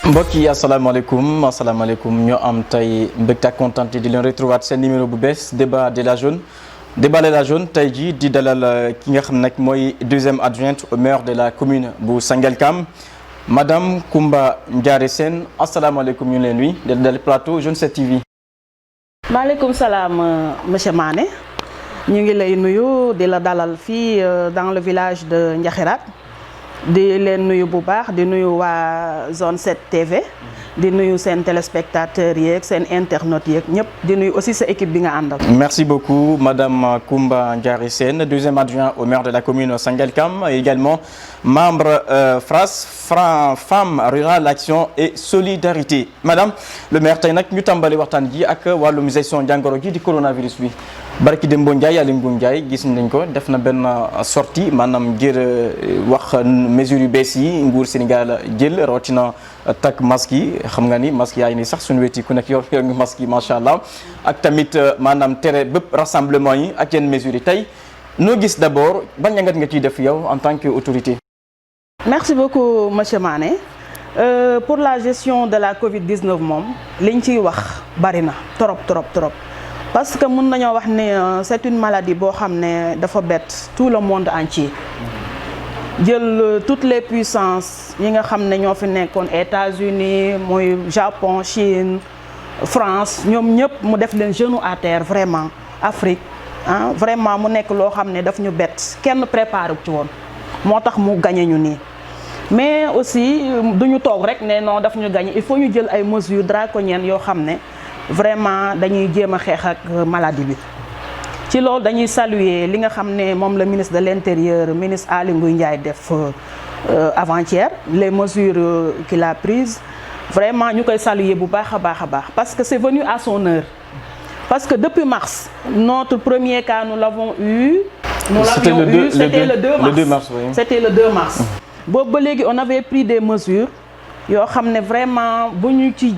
mbokk yi asalaamaaleykum ñoo am tey mbégte ak kontaan di leen retrouver seen numéro bu bees débat de la jaune tey jii di dalal ki nga xam nag mooy deuxième adjointe au maire de la commune bu Sangalkam madame Coumba Ndiaré Sène asalaamaaleykum ñu leen nuyu di dalal plateau Jeune 7 TV. maaleykum salaam monsieur Mané ñu ngi lay nuyu di la dalal fii dans le village de Ndiakhirat di leen nuyu bu baax di nuyu waa Zone 7 TV di nuyu seen téléspectateurs yeeg seen internautes yeeg ñëpp di nuyu aussi sa équipe bi nga àndal. Merci beaucoup madame Coumba Ndiaré Sène deuxième adjoint au maire de la commune Sangalkam et également membre FRAS Femmes Rurales Action et Solidarité. Madame le maire tey nag ñu tàmbali waxtaan ji ak wàllum gestion jàngoro ji di coronavirus bi. Barki Dembo Ndiaye Aly Ngouille Ndiaye gis nañ ko def na benn sortie maanaam ngir wax mesures yu bees yi nguur Sénégal jël rawatina takk masque yi xam nga ni masque yaa ngi nii sax suñu weti ku nekk yor ngi masque yi macha allah ak tamit maanaam tere bépp rassemblement yi ak yenn mesures yi tey noo gis d'abord ban njàngat nga ciy def yow en tant que autorité. Merci beaucoup monsieur Mané pour la gestion de la Covid-19 moom liñ ciy wax bari na trop. Parce que mën nañoo wax ne c'est une maladie boo xam ne dafa bett tout le monde entier jël toutes les puissances yi nga xam ne ñoo fi nekkoon États-Unis mooy Japon Chine France ñoom ñëpp mu def leen genou à terre vraiment Afrique vraiment mu nekk loo xam ne daf ñu bett kenn préparé ci woon moo tax mu gagné ñu nii. mais aussi duñu toog rek ne non daf ñu gagné il faut ñu jël ay mesures draconiennes yoo xam ne. Vraiment dañuy jéem a xeex ak maladie bi ci loolu dañuy saluer li nga xam ne moom le ministre de l'intérieur ministre Aly Ngouille Ndiaye def avant-hier les mesures qu'il a prises vraiment ñu koy saluer bu baax a baax parce que c'est venu à son heure parce que depuis mars notre premier cas nous l'avions eu c'était le 2 mars oui. C'était le 2 mars boobu ba léegi on avait pris des mesures yoo xam ne vraiment bu ñu ci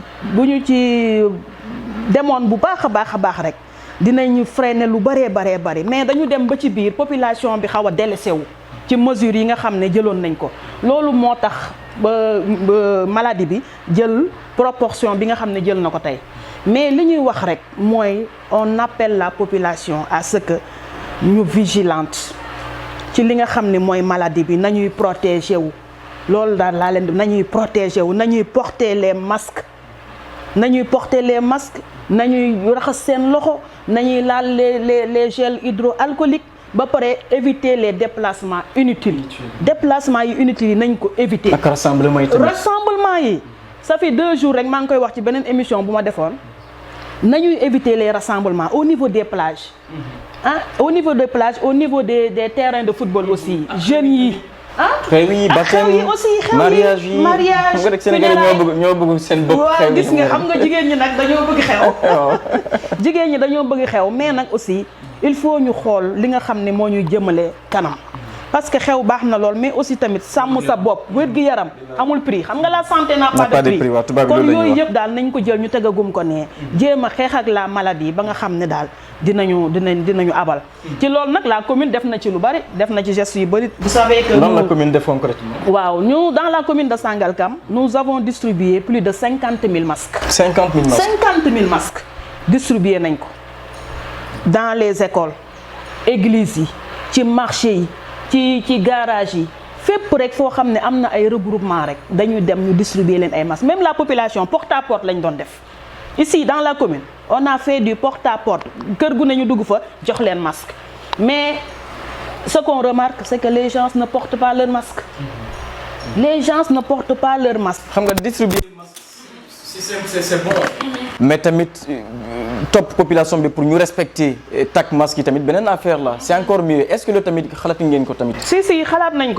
demoon bu baax a baax rek dinañu freiner lu bari mais dañu dem ba ci biir population bi xaw a délaissé wu ci mesures yi nga xam ne jëloon nañ ko loolu moo tax ba maladie bi jël proportion bi nga xam ne jël na ko tey mais li ñuy wax rek mooy on appelle la population à ce que ñu vigilante ci li nga xam ne mooy maladie bi nañuy protéger wu loolu daal laa leen di nañuy protéger wu nañuy porter les masques nañuy raxas seen loxo nañuy laal les gels hydroalcooliques ba pare éviter les déplacements inutiles yi nañ ko éviter. ak rassemblement yi ça fait 2 jours rek maa ngi koy wax ci beneen émission bu ma defoon nañuy éviter les rassemblements au niveau des plages au niveau des plages au niveau des terrains de football aussi jeunes yi. xew yi baptême mariage yi xam nga rek Sénégal ñoo bëgg seen bopp xew gis nga xam nga jigéen ñi nag dañoo bëgg xew jigéen ñi dañoo bëgg xew mais nag aussi il faut ñu xool li nga xam ne moo ñuy jëmale kanam parce que xew baax na lool mais aussi tamit sàmm sa bopp wér-gu-yaram amul prix xam nga la santé n'a pas de prix kon yooyu yëpp daal nañ ko jël ñu tegagum ko ne jéem a xeex ak la maladie ba nga xam ne daal dinañu abal ci loolu nag la commune def na ci lu bari def na ci gestes yu bari. Vous savez que dans la commune de concrètement. waaw ñu dans la commune de Sangalkam nous avons distribué plus de 50 000 masques. 50 000 masques distribué nañ ko dans les écoles églises yi ci marché yi ci garage yi fépp rek foo xam ne am na ay regroupement rek dañuy dem ñu distribuer leen ay masques même la population porte à porte lañ doon def ici dans la commune. On a fait du porte-à-porte kër gu ne ñu dugg fa jox leen masque mais ce qu'on remarque c'est que les gens ne portent pas leur masque xam nga distribuer masque c'est bon mais tamit topp population bi pour ñu respecter takk masque yi tamit beneen affaire la c'est encore mieux est-ce que loolu tamit xalaat ngeen ko tamit. si xalaat nañ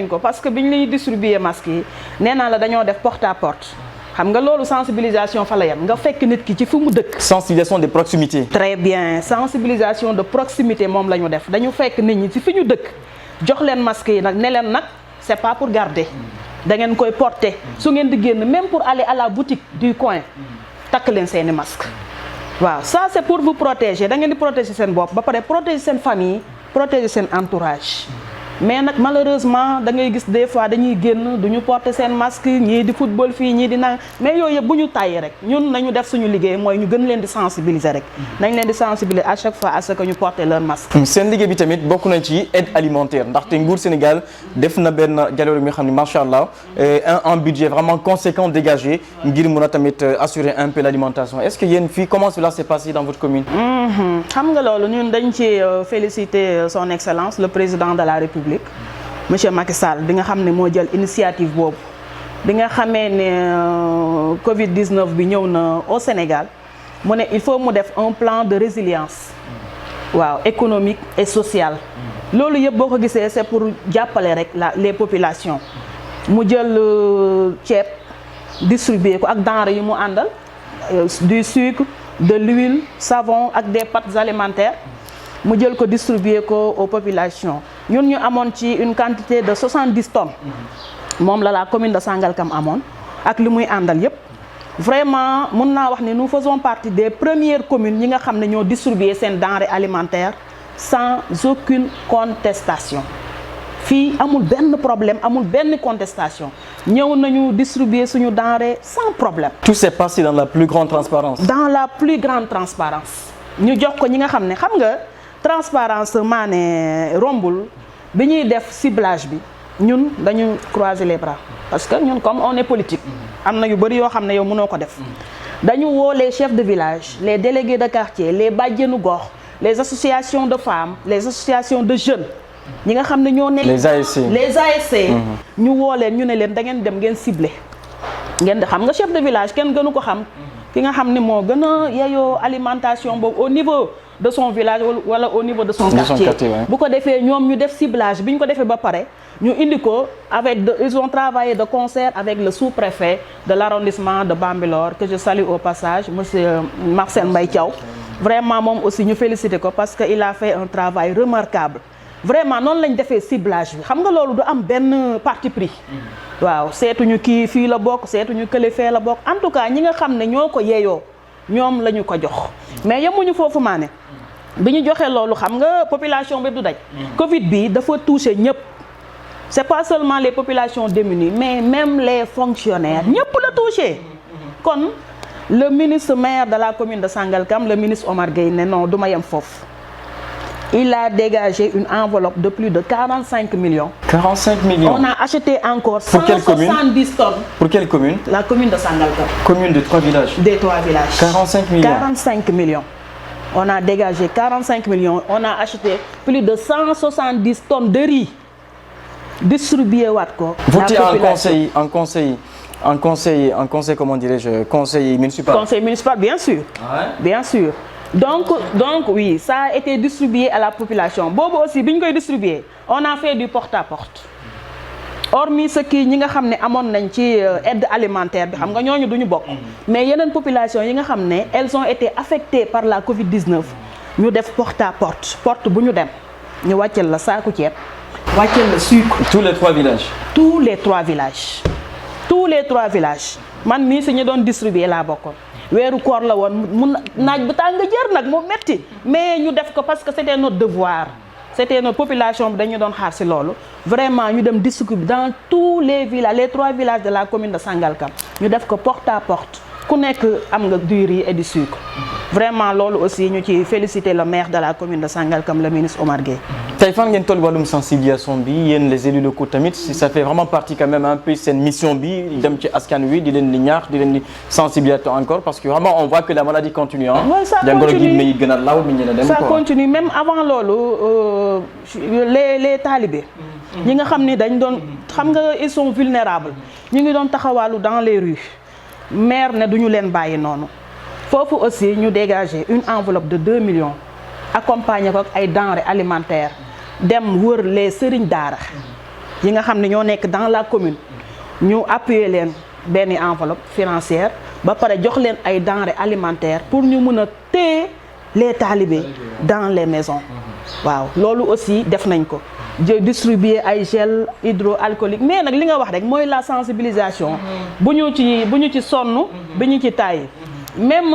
ko parce que biñ lañuy distribuer masque yi nee naa la dañoo def porte-à-porte. xam nga loolu sensibilisation fa la yam nga fekk nit ki ci fu mu dëkk. sensibilisation de proximité. très bien sensibilisation de proximité moom la ñu def dañu fekk nit ñi ci fi ñu dëkk jox leen masque yi nag ne leen nag c'est pas pour garder da ngeen koy porter su ngeen di génn même pour aller à la boutique du coin takk leen seeni masque waaw ça c'est pour vous protéger da ngeen di protéger seen bopp ba pare protéger seen famille protéger seen entourage mais nag malheureusement da ngay gis des fois dañuy génn duñu porter seen masque ñii di football fii ñii di nang mais yooyu yëpp bu ñu tàyyi rek ñun nañu def suñu liggéey mooy ñu gën leen di sensibiliser rek nañ leen di sensibiliser à chaque fois à ce que ñu porter leur masque. seen liggéey bi tamit bokk na ci aide alimentaire ndaxte nguur Sénégal def na benn jaloor mi nga xam ne macha allah un budget vraiment conséquent dégagé ngir mën a tamit assurer un peu l'alimentation est-ce que yéen fii comment cela s'est passé dans votre commune. xam nga loolu ñun dañ ci féliciter son excellence le président de la République monsieur Macky Sall bi nga xam ne moo jël initiative boobu bi nga xamee ne Covid 19 bi ñëw na au Sénégal mu ne il faut mu def un plan de résilience waaw économique et sociale loolu yëpp boo ko gisee c'est pour jàppale rek les populations mu jël ceeb distribuer ko ak denrées yi mu àndal du sucre de l'huile savon ak des pâtes alimentaires mu jël ko distribuer ko aux populations ñun ñu amoon ci une quantité de 70 tonnes moom la commune de Sangalkam amoon ak li muy àndal yépp vraiment mun naa wax ni nous faisons partie des premières communes ñi nga xam ne ñoo distribuer seen denrées alimentaires sans aucune contestation fii amul benn problème amul benn contestation ñëw nañu distribuer suñu denrées sans problème. Tout s'est passé dans la plus grande transparence. Dans la plus grande transparence ñu jox ko ñi nga xam ne xam nga transparence maane rombul bi ñuy def ciblage bi ñun dañu croiser les bras parce que ñun comme on est politique am na yu bëri yoo xam ne yow mënoo ko def dañu woo les chefs de village les délégués de quartier les bàjjenu gox les associations de femmes les associations de jeunes ñi nga xam ne ñoo nekk les ASC ñu woo leen ñu ne leen da ngeen dem ngeen ciblé ngeen di xam nga chef de village kenn gënu ko xam ki nga xam ne moo gën a yeyoo alimentation boobu au niveau de son village wala au niveau de son quartier bu ko defee ñoom ñu def ciblage bi ñu ko defee ba pare ñu indi ko ils ont travaillé de concert avec le sous-préfet de l'arrondissement de Bambilor que je salue au passage monsieur Marcel Mbaye Thiaw vraiment moom aussi ñu félicité ko parce que il a fait un travail remarquable vraiment noonu lañ defee ciblage bi xam nga loolu du am benn parti pris waaw seetuñu kii fii la bokk seetuñu kële fee la bokk en tout cas ñi nga xam ne ñoo ko yeeyoo ñoom la ñu ko jox mais yemuñu foofu maa ne bi ñu joxee loolu xam nga population bi du daj Covid bi dafa touché ñëpp c'est pas seulement les populations démunies mais même les fonctionnaires ñëpp la touché kon le ministre maire de la commune de Sangalkam le ministre Omar Gueye ne non du ma yem foofu il a dégagé une enveloppe de plus de 45 millions. 45 millions. On a acheté encore pour 170 tonnes. Pour quelle commune? La commune de Sangalkam. Commune de 3 villages. Des 3 villages. 45 millions. 45 millions. On a dégagé 45 millions. On a acheté plus de 170 tonnes de riz. Distribué waat ko. Voté en conseil, comment dirais-je, conseil municipal. Conseil municipal, bien sûr. Ouais. Bien sûr. Donc oui, ça a été distribué à la population. Boobu aussi bi ñu koy distribuer, on a fait du porte-à-porte. Hormis ce qui ñi nga xam ne amoon nañ ci aide alimentaire bi xam nga ñooñu duñu bokk. Mais yeneen population yi nga xam ne elles ont été affectées par la Covid-19 ñu def porte-à-porte porte bu ñu dem ñu wàcceel la saaku ceeb wàcceel la sucre. Tous les 3 villages. Tous les 3 villages. Tous les 3 villages man mii si ñu doon distribuer laa bokkoon. weeru koor la woon mun naaj bu tàng jër nag moo metti mais ñu def ko parce que c'était notre devoir c'était notre population bi dañu doon xaar ci loolu vraiment ñu dem distribuer dans tous les villages les 3 villages de la commune de Sangalkam ñu def ko porte à porte ku nekk am nga du riz et du sucre vraiment loolu aussi ñu ci féliciter le maire de la commune de Sangalkam le ministre Omar Gueye. tey fan ngeen toll wàllum sensibilisation bi yéen les élus locaux tamit si ça fait vraiment partie quand même un peu seen mission bi dem ci askan wi di leen di ñaax di leen di sensibiliser encore parce que vraiment on voit que la maladie continue ah. oui ça continue jàngoro gi may gën a law mi ñu ne dem ça continue même avant loolu les talibés. ñi nga xam ni dañ doon xam nga ils sont vulnérables ñu ngi doon taxawaalu dans les rues maire ne duñu leen bàyyi noonu foofu aussi ñu dégager une enveloppe de 2 millions accompagner ko ak ay denrées alimentaires dem wër les sëriñ daara yi nga xam ne ñoo nekk dans la commune ñu appuyer leen benn enveloppe financière ba pare jox leen ay denrées alimentaires pour ñu mën a téye les talibés dans les maisons waaw loolu aussi def nañ ko distribuer ay gel hydroalcoolique mais nag li nga wax rek mooy la sensibilisation bu ñu ci sonn bi ñu ci tàyyi même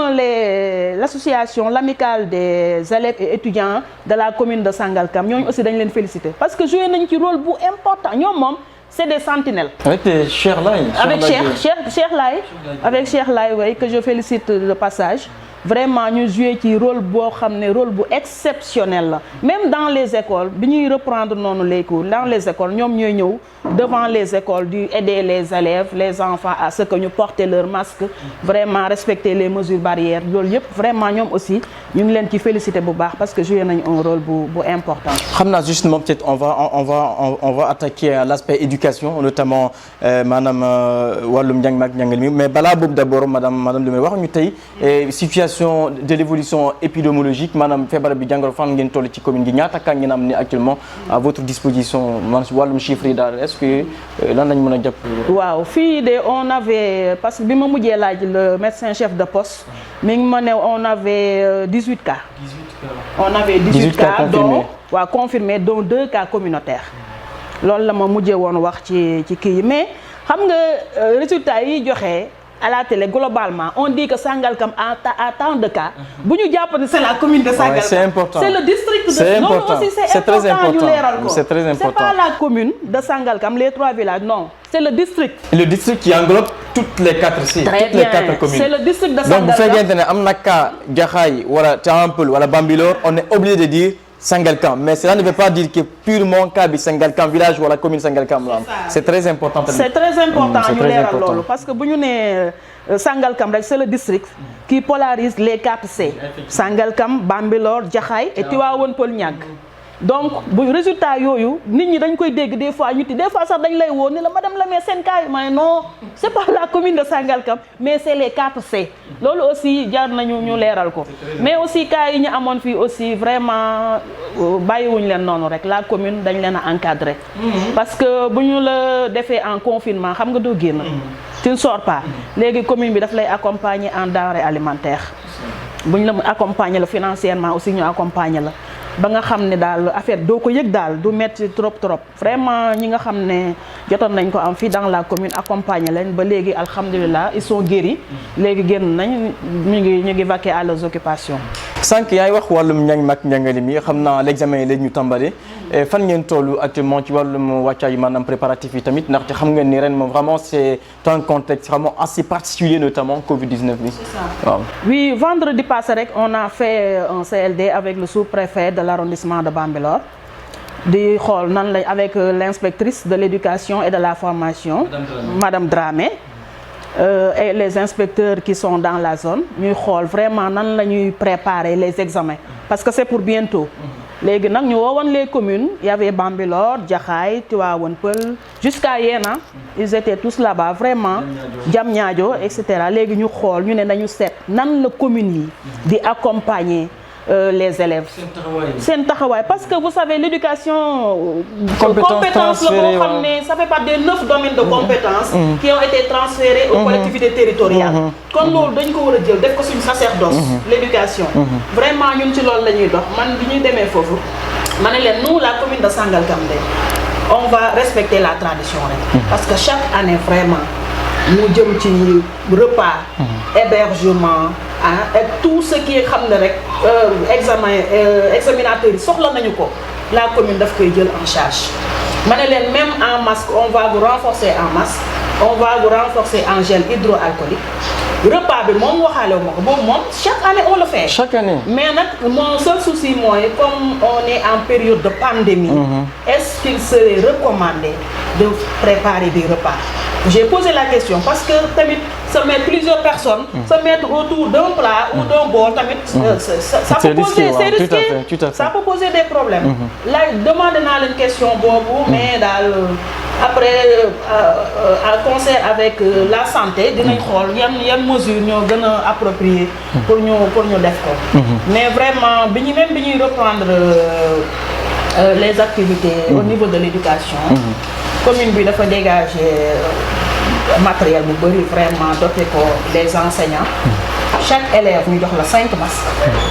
l'association, l'amicale des élèves et étudiants de la commune de Sangalkam, ñooñu aussi dañ leen féliciter parce que joué nañ ci rôle bu important ñoom moom c'est des sentinelles. Avec Cheikh Laye. Avec Cheikh Laye, oui, que je félicite de passage. Vraiment ñu joué ci rôle boo xam ne rôle bu exceptionnel la même dans les écoles bi ñuy reprendre noonu les cours dans les écoles ñoom ñooy ñëw devant les écoles di aider les élèves les enfants à ce que ñu porter leur masque vraiment respecter les mesures barrières loolu yëpp vraiment ñoom aussi ñu ngi leen ci féliciter bu baax parce que joué nañ un rôle bu important. xam naa justement peut-être on va attaquer à l'aspect éducation notamment maanaam wàllum njàng ak njàngale mi mais balaa boobu d'abord madame Loumbé wax ñu tey situation de l'évolution épidémiologique maanaam feebar bi jàngoro fan ngeen toll ci commune gi ñaata cas ngeen am ni actuellement à votre disposition man wàllum chiffre yi daal est-ce que lan lañ mën a jàpp. waaw fii de on avait parce que bi ma mujjee laaj le médecin chef de poste mi ngi ma ne on avait 18 cas. 18 cas on avait 18 cas dont waaw confirmés dont 2 cas communautaires. loolu la ma mujjee woon wax ci kii yi mais xam nga résultats yi joxe. À la télé globalement on dit que Sangalkam a tant de cas bu ñu jàpp ne c'est la commune de Sangalkam. C'est important. C'est le district de c'est important. Non, aussi c'est très important ñu leeral ko. C'est très important. C'est pas la commune de Sangalkam les 3 villages non c'est le district. Le district qui englobe toutes les 4 sites. Très toutes bien. les 4 communes. C'est le district de Sangalkam. Donc bu fekkente ne am na cas Jaxaay wala Tivaouane wala Bambilor on est obligé de dire Sangalkam mais cela ne veut pas dire que purement cas bi Sangalkam village wala commune Sangalkam la am. C'est très important tamit. C'est très important ñu leeral loolu parce que bu ñu nee Sangalkam rek c'est le district qui polarise les 4 C. Sangalkam Bambilor Jaxaay et Tivaouane Peulh Niaga. donc bu résultat yooyu nit ñi dañ koy dégg des fois sax dañ lay woo ni la madame la mais seen cas yi ma ne non c'est pas la commune de Sangalkam mais c'est les 4 C loolu aussi jaar nañu ñu leeral ko mais aussi cas yi ñu amoon fii aussi vraiment bàyyiwuñ leen noonu rek la commune dañ leen a encadrer parce que bu ñu la defee en confinement xam nga doo génn tu ne sors pas léegi commune bi daf lay accompagner en denrées alimentaires bu ñu la accompagner la financièrement aussi ñu accompagner la ba nga xam ne daal affaire doo ko yëg daal du metti trop vraiment ñi nga xam ne jotoon nañ ko am fii dans la commune accompagner leen ba léegi alhamdulilah ils sont guéris léegi génn nañ ñu ngi vaquer à leurs occupations. sànq yaay wax wàllum njàng ak njàngale mi xam naa l'examen yi léegi ñu tàmbali fan ngeen tollu actuellement ci wàllum wàccaay maanaam préparatifs yi tamit ndaxte xam ngeen ni ren moom vraiment c'est un contexte vraiment assez particulier notamment Covid-19 bi. waaw. Oui, vendredi passé rek on a fait un CLD avec le sous-préfet de l'arrondissement de Bambilor di xool nan la avec l'inspectrice de l'éducation et de la formation Madame Dramé et les inspecteurs qui sont dans la zone ñuy xool vraiment nan la ñuy préparer les examens parce que c'est pour bientôt léegi nag ñu woowoon les communes il y avait Bambilor Jaxaay Tivaouane Peulh jusqu'à Yéna ils étaient tous là-bas vraiment Diamniadio et cetera léegi ñu xool ñu ne nañu seet nan la communes yi di accompagner les élèves seen taxawaay parce que vous savez l'éducation compétence la boo xam ne ça fait partie des 9 domaines de compétences qui ont été transférés aux collectivités territoriales kon loolu dañ ko war a jël def ko suñu sacerdoce l'éducation vraiment ñun ci loolu la ñuy dox man bi ñuy demee foofu ma ne leen nous la commune de Sangalkam de on va respecter la tradition rek parce que chaque année vraiment mu jëm ci repas hébergement et tout ce qui xam ne rek examinateurs yi soxla nañu ko la commune daf koy jël en charge ma ne leen même en masque on va vous renforcer en masque on va vous renforcer en gel hydroalcoolique repas bi moom waxaale wu ma ko boobu moom chaque année on le fait. Chaque année. mais nag mon seul souci mooy comme on est en période de pandémie. Est-ce qu'il serait recommandé de préparer des repas? J'ai posé la question parce que tamit se mettre plusieurs personnes se mettre autour d'un plat ou d'un bol tamit ça peut poser c'est risqué tout à fait. Ça peut poser des problèmes là demandé naa leen question boobu mais daal après en concert avec la santé dinañ xool yan mesures ñoo gën a appropriées pour ñu def ko mais vraiment bi ñuy reprendre les activités au niveau de l'éducation commune bi dafa dégager matériel bu bëri vraiment doté ko les enseignants. Chaque élève ñu jox la 5 masques.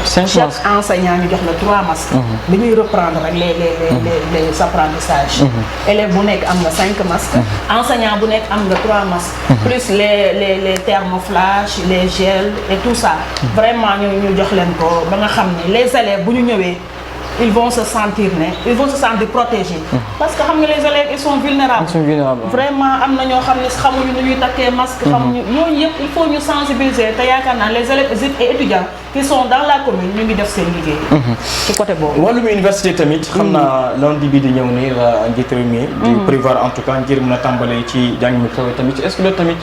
5 masques. Chaque enseignant ñu jox la 3 masques. bi ñuy reprendre rek les apprentissages. élève bu nekk am nga 5 masques. enseignant bu nekk am nga 3 masques. plus les thermoflash, les gels et tout ça. vraiment ñu jox leen ko ba nga xam ne les élèves bu ñu ñëwee. ils vont se sentir protégés. parce que xam nga les élèves ils sont vulnérables. Vraiment am na ñoo xam ne xamuñu nu ñuy takkee masque. xamuñu yooyu yëpp il faut ñu sensibiliser te yaakaar naa les élèves et étudiants qui sont dans la commune ñu ngi def seen liggéey. ci côté boobu. wàllum université tamit. xam naa lundi bi di ñëw nii la njiit réew mi di prévoir en tout cas ngir mën a tàmbalee ci jàng mi kaw tamit est-ce que loolu tamit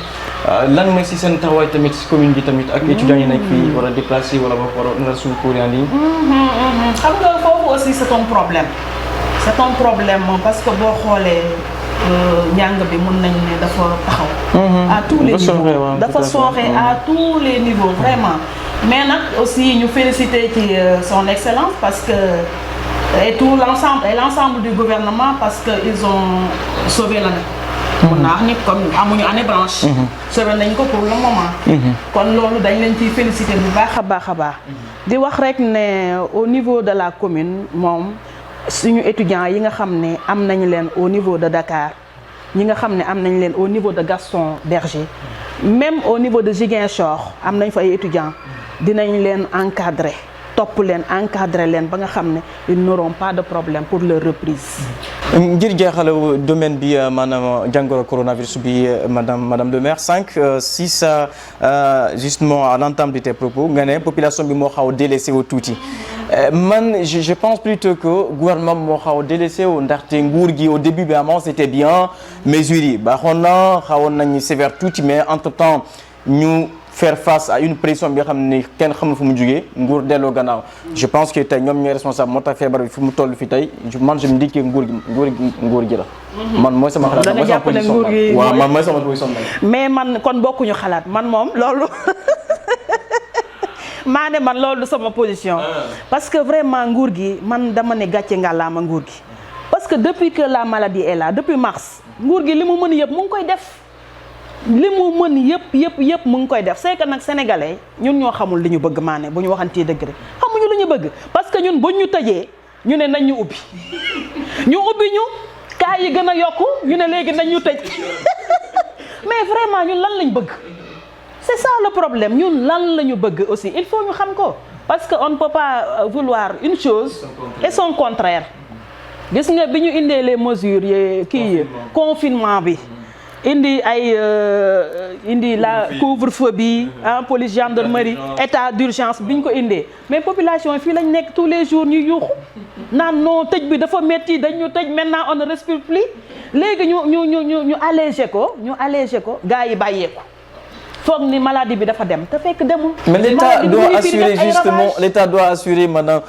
lan mooy si seen taxawaay tamit si commune bi tamit ak étudiants yi nekk fii war a déplacer wala boog war a nar suñu cours en ligne. xam nga foofu aussi c'est un problème parce que boo xoolee njàng bi mun nañu ne dafa taxaw. à tous les niveaux dafa sooxe à tous les niveaux vraiment. mais nag aussi ñu féliciter ci son excellence parce que et tout l'ensemble du gouvernement parce que ils ont sauvé l'année. mun naa wax ni comme amuñu année blanche. sauvé nañ ko pour le moment. kon loolu dañ leen ciy féliciter bu baax a baax a baax. di wax rek ne au niveau de la commune moom suñu étudiants yi nga xam ne am nañ leen au niveau de Dakar ñi nga xam ne am nañ leen au niveau de Gaston Berger même au niveau de Ziguinchor am nañ fa ay étudiants dinañ leen encadrer topp leen encadrer leen ba nga xam ne ils n'auront pas de problème pour leur reprise. ngir jeexal domaine bi maanaam jàngoro coronavirus bi madame le maire 6 justement à l'entame de tes propos nga ne population bi moo xaw a délaissé wu tuuti man je pense plutôt que gouvernement moo xaw a délaissé wu ndaxte nguur gi au début bi avant c'était bien mesures yi baaxoon na xawoon nañu sévère tuuti mais entre temps ñu faire face à une pression bi nga xam ne kenn xamul fu mu jugee nguur delloo gannaaw je pense que tey ñoom ñooy responsable moo tax feebar bi fu mu toll fi tey man je me dis que nguur gi la. man mooy sama xalaat mooy sama position waaw man mooy sama position mais man kon bokkuñu xalaat man moom loolu maa ne man loolu du sama position. parce que vraiment nguur gi man dama ne gàcce ngàllaama nguur gi. parce que depuis que la maladie est là depuis mars nguur gi li mu mën yëpp mu ngi koy def. li mu mën yëpp mu ngi koy def c'est que nag sénégalais ñun ñoo xamul li ñu bëgg maane bu ñu waxantee dëgg rek xamuñu lu ñu bëgg parce que ñun buñ ñu tëjee ñu ne nañ ñu ubbi ñu cas yi gën a yokku ñu ne léegi nañ ñu tëj mais vraiment ñun lan lañ bëgg c'est ça le problème ñun lan la ñu bëgg aussi il faut ñu xam ko parce que on ne peut pas vouloir une chose et son contraire gis nga bi ñu indee les mesures yi kii confinement bi indi la couvre-feu bi police gendarmerie état d'urgence bi ñu ko indee mais population fii lañ nekk tous les jours ñu yuuxu naan non tëj bi dafa metti dañu tëj maintenant on ne respire plus léegi ñu allégé ko gars yi bàyyeeku foog ni maladie bi dafa dem te fekk demul. mais l'État doit assurer madame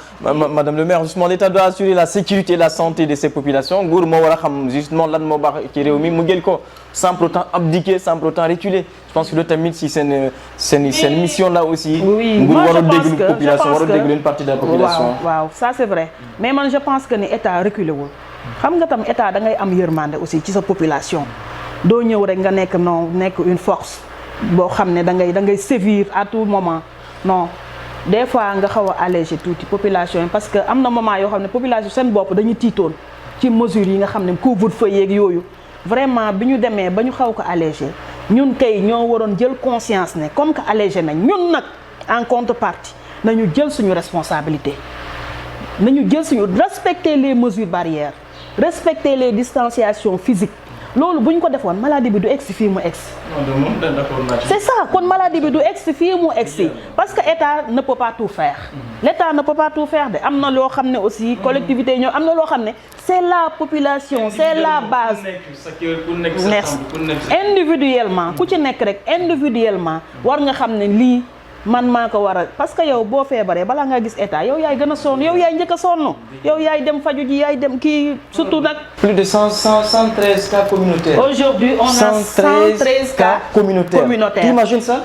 le maire justement l'État doit assurer la sécurité et la santé de ces populations nguur moo war a xam justement lan moo baax ci réew mi mu jël ko sans pour autant abdiquer sans pour autant reculer je pense que loolu tamit si seen mission là aussi. oui nguur war a déglu population war a déglu une partie de la population. waaw ça c'est vrai mais man je pense que ni État reculé wul xam nga tam État da ngay am yërmande aussi ci sa population doo ñëw rek nga nekk une force. boo xam ne da ngay sévir à tout moment non des fois nga xaw a alléger tuuti population yi parce que am na moment yoo xam ne population seen bopp dañu tiitoon ci mesures yi nga xam ne couvre-feu yeeg yooyu vraiment bi ñu demee ba ñu xaw ko alléger ñun kay ñoo waroon jël conscience ne comme que allégé nañ ñun nag en contrepartie nañu jël suñu responsabilité nañu jël suñu respecter les mesures barrières respecter les distanciations physiques loolu bu ñu ko defoon maladie bi du egsi fii mu egsi. c'est ça kon maladie bi du egsi fii mu egsi parce que État ne peut pas tout faire. l'État ne peut pas tout faire de am na loo xam ne aussi collectivité ñoo am na loo xam ne c'est la population c'est la base. merci individuellement ku ci nekk rek individuellement war nga xam ne lii man maa ko war a parce que yow boo feebaree balaa ngaa gis État yow yaay gën a sonn yow yaay njëkk a sonn yow yaay dem faju ji yaay dem kii surtout nag. plus de 113 cas communautaires. aujourd'hui on a 113 cas communautaires. T'imagines ça?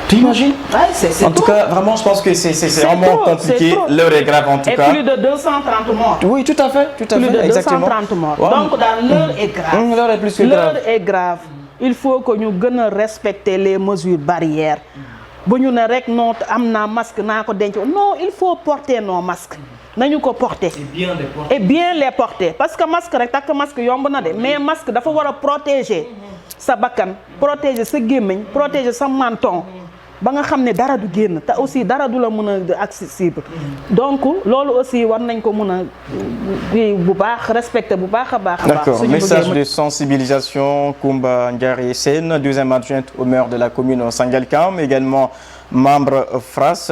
T'imagines? Ouais, c'est en tout cas vraiment je pense que c'est vraiment compliqué. L'heure est grave en tout cas. Et plus de 230 morts. Oui tout à fait plus de exactement. 230 morts. Donc dans l'heure est grave. L'heure est plus que grave. L'heure est grave. il faut que ñu gën a respecter les mesures barrières bu ñu ne rek non am naa masque naa ko denc non il faut porter nos masques nañu ko porter et bien les porter parce que masque rek takk masque yomb na de mais masque dafa war a protéger sa bakkan protéger sa gémmiñ protéger sa menton ba nga xam ne dara du génn te aussi dara du la mën a accessible donc loolu aussi war nañ ko mën a bu baax respecter bu baax a baax. D'accord, message de sensibilisation Koumba Ndiary Sène, deuxième adjointe au maire de la commune Sangalkam, également membre FRAS,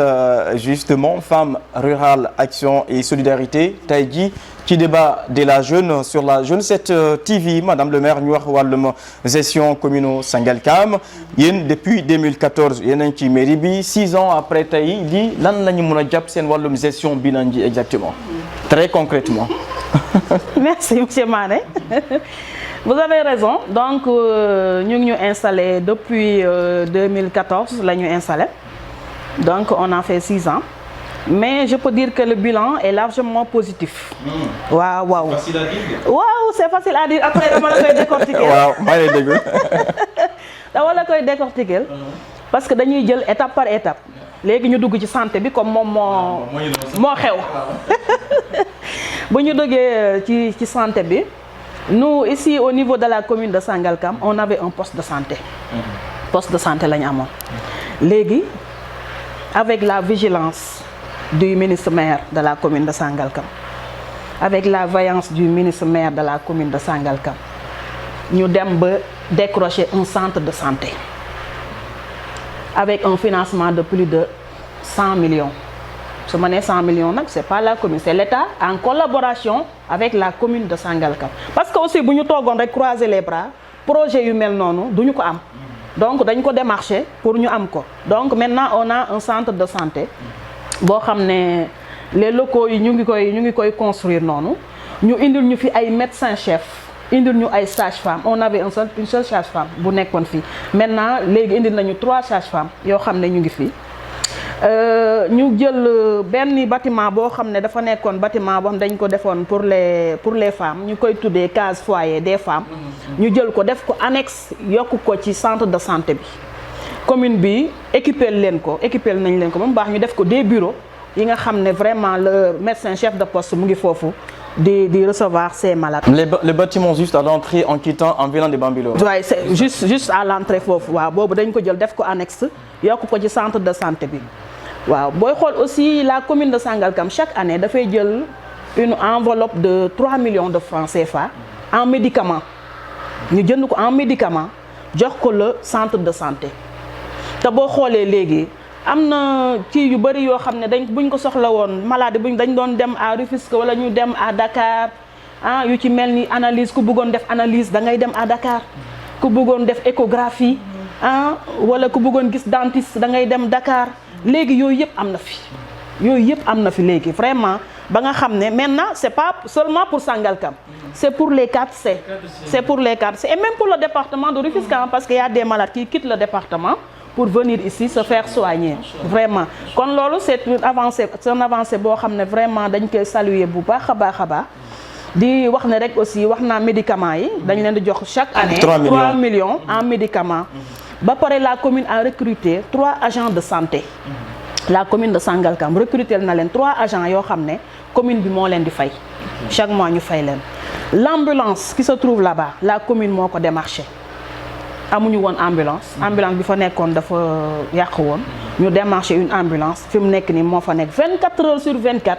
justement Femmes Rurales Action et Solidarité tey jii ci débat de la jeune sur la Jeune 7 TV madame le maire ñu wax wàllum gestion commune Sangalkam yéen depuis 2014 yéen a ngi ci mairie bi 6 ans après tey lii lan la ñu mën a jàpp seen wàllum gestion bi nañ ji exactement très concrètement. Merci monsieur Mané. Vous avez raison donc ñu ngi ñu installé depuis 2014 la ñu installé donc on a fait 6 ans. Mais je peux dire que le bilan est largement positif. Waaw waaw. Facile à dire. Waaw c'est facile à dire après dama la koy décortiquer. waaw maa ngi lay déglu. dama la koy décortiquer parce que dañuy jël étape par étape. léegi ñu dugg ci santé bi comme moom moo xew. bu ñu duggee ci santé bi nous ici au niveau de la commune de Sangalkam on avait un poste de santé. Poste de santé la ñu amoon. léegi avec la vigilance du ministre maire de la commune de Sangalkam avec la vaillance du ministre maire de la commune de Sangalkam ñu dem ba décrocher un centre de santé avec un financement de plus de 100 millions su ma nee 100 millions nag c'est pas la commune c'est l'État en collaboration avec la commune de Sangalkam parce que aussi bu ñu toogoon rek croiser les bras projet yu mel noonu duñu ko am donc dañ ko démarcher pour ñu am ko donc maintenant on a un centre de santé boo xam ne les locaux yi ñu ngi koy construire noonu ñu indil ñu fi ay médecins chefs indil ñu ay sages-femmes on avait une seule sage-femme bu nekkoon fii maintenant léegi indil nañu 3 sages-femmes yoo xam ne ñu ngi fii ñu jël benn bâtiment boo xam ne dafa nekkoon bâtiment boo xam dañ ko defoon pour les femmes ñu koy tuddee case foyer des femmes ñu jël ko def ko annexe yokk ko ci centre de santé bi commune bi équipé nañ leen ko ba mu baax ñu def ko des bureaux yi nga xam ne vraiment le médecin chef de poste mu ngi foofu di recevoir ces malades. le bâtiment juste à l'entrée en quittant en venant de Bambilor. waaye c'est juste à l'entrée foofu waaw boobu dañ ko jël def ko annexe yokk ko ci centre de santé bi waaw booy xool aussi la commune de Sangalkam chaque année dafay jël une enveloppe de 3 millions de francs CFA en médicaments ñu jënd ko en médicaments jox ko le centre de santé. te boo xoolee léegi am na ci yu bëri yoo xam ne buñ ko soxla woon maladie dañ doon dem à Rufisque wala ñu dem à Dakar yu ci mel ni analyse ku bëggoon def analyse da ngay dem à Dakar ku bëggoon def échographie wala ku bëggoon gis dentiste da ngay dem Dakar léegi yooyu yëpp am na fi léegi vraiment ba nga xam ne maintenant c'est pas seulement pour Sangalkam c'est pour les 4C c'est pour les 4C et même pour le département de Rufisque parce qu'il y a des malades qui quittent le département pour venir ici se faire soigner vraiment kon loolu c'est une avancée boo xam ne vraiment dañ koy saluer bu baax a baax di wax ne rek aussi wax naa médicaments yi dañ leen di jox chaque année 3 millions en médicaments ba pare la commune a recruté 3 agents de santé la commune de Sangalkam recruté na leen 3 agents yoo xam ne commune bi moo leen di fay chaque mois ñu fay leen l'ambulance qui se trouve là-bas la commune moo ko démarché amuñu woon ambulance bi fa nekkoon dafa yàq woon ñu démarché une ambulance fi mu nekk nii moo fa nekk 24 heures sur 24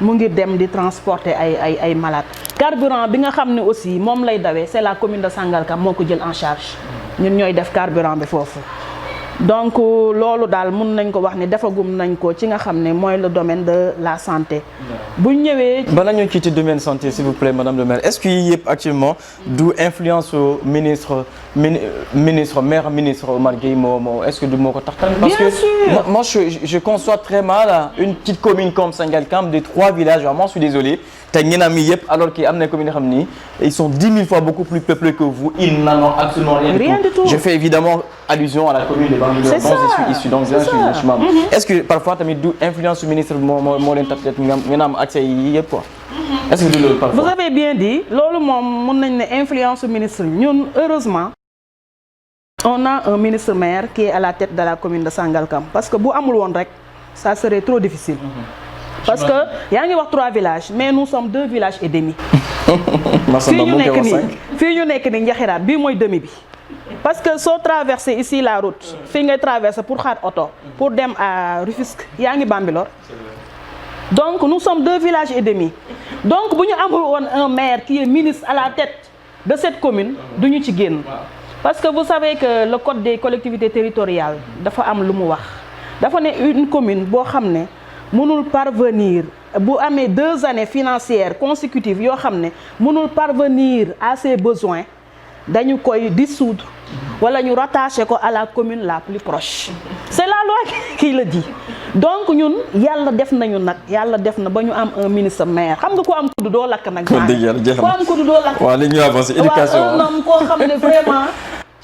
mu ngi dem di transporter ay malades carburant bi nga xam ne aussi moom lay dawee c'est la commune de Sangalkam moo ko jël en charge ñun ñooy def carburant bi foofu donc loolu daal mun nañ ko wax ne defagum nañ ko ci nga xam ne mooy le domaine de la santé bu ñëwee. bala ñu quitter domaine santé s'il vous plaît madame le maire est-ce que yii yëpp actuellement du influence au ministre maire ministre Omar Gueye moo est-ce que du moo ko tax tamit. parce que moi je conçois très mal une petite commune comme Sangalkam de 3 villages vraiment je suis désolé te ngeen am yëpp alors que am na commune yoo xam ni ils sont 10 000 fois beaucoup plus peuplés que vous ils n'en ont absolument rien du tout. Je fais évidemment allusion à la commune de Bambilor dont je suis issu donc je suis membre. Est-ce que parfois tamit du influence su ministre moo leen tax peut-être ngeen am accès yi yëpp quoi. Est-ce que du loolu parfois. Vous avez bien dit loolu moom mën nañ ne influence su ministre ñun heureusement. on a un ministre maire qui est à la tête de la commune de Sangalkam parce que bu amul woon rek ça serait trop difficile. Parce que yaa ngi wax 3 villages mais nous sommes 2 villages et demi. fii ñu nekk nii Njaxiraat bii mooy demi bi. parce que soo traversé ici la route fii ngay traversé pour xaar oto pour dem à Rufisque yaa ngi Bambilor. Donc nous sommes 2 villages et demi. Donc bu ñu amul woon un maire qui est ministre à la tête de cette commune duñu ci génn. Parce que vous savez que le code des collectivités territoriales dafa am lu mu wax dafa ne une commune boo xam ne mënul parvenir bu amee 2 années financières consécutives yoo xam ne mënul parvenir à ses besoins dañu koy dissoudre wala ñu rattacher ko à la commune la plus proche. C'est la loi qui le dit. Donc ñun yàlla def nañu nag yàlla def na ba ñu am un ministre maire xam nga ko am kudd doo lakk nag. ko am kudd doo lakk. waaw li ñu avancé éducation un homme koo xam ne vraiment.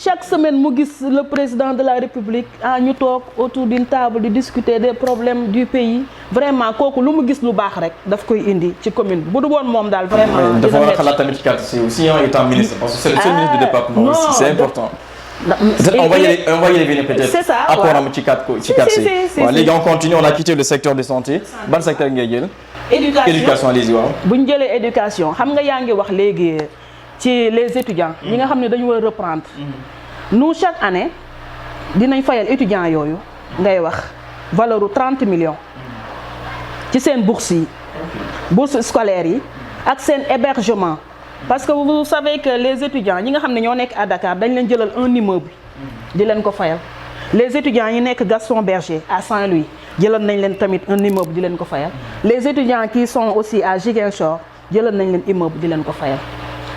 Chaque semaine mu gis le président de la République ñu toog autour d'une table di discuter des problèmes du pays vraiment kooku lu mu gis lu baax rek daf koy indi ci commune bi bu du woon moom daal vraiment. dafa war a xalaat tamit ci cadre aussi étant ministre parce que c'est le seul ministre du département aussi c'est important. On va y revenir peut-être. C'est ça apport am ci cadre waaw léegi on continue on a quitté le secteur de santé ban secteur ngay jël. éducation allez-y waaw. bu ñu jëlee éducation xam nga yaa ngi wax léegi. ci les étudiants ñi nga xam ne dañu war a reprendre nous chaque année dinañ fayal étudiants yooyu ngay wax valeur u 30 millions ci seen bourse yi bourse scolaire yi ak seen hébergement parce que vous savez que les étudiants ñi nga xam ne ñoo nekk à Dakar dañ leen jëlal un immeuble di leen ko fayal les étudiants yi nekk Gaston Berger à Saint-Louis jëlal nañ leen tamit un immeuble di leen ko fayal les étudiants qui sont aussi à Ziguinchor jëlal nañ leen immeuble di leen ko fayal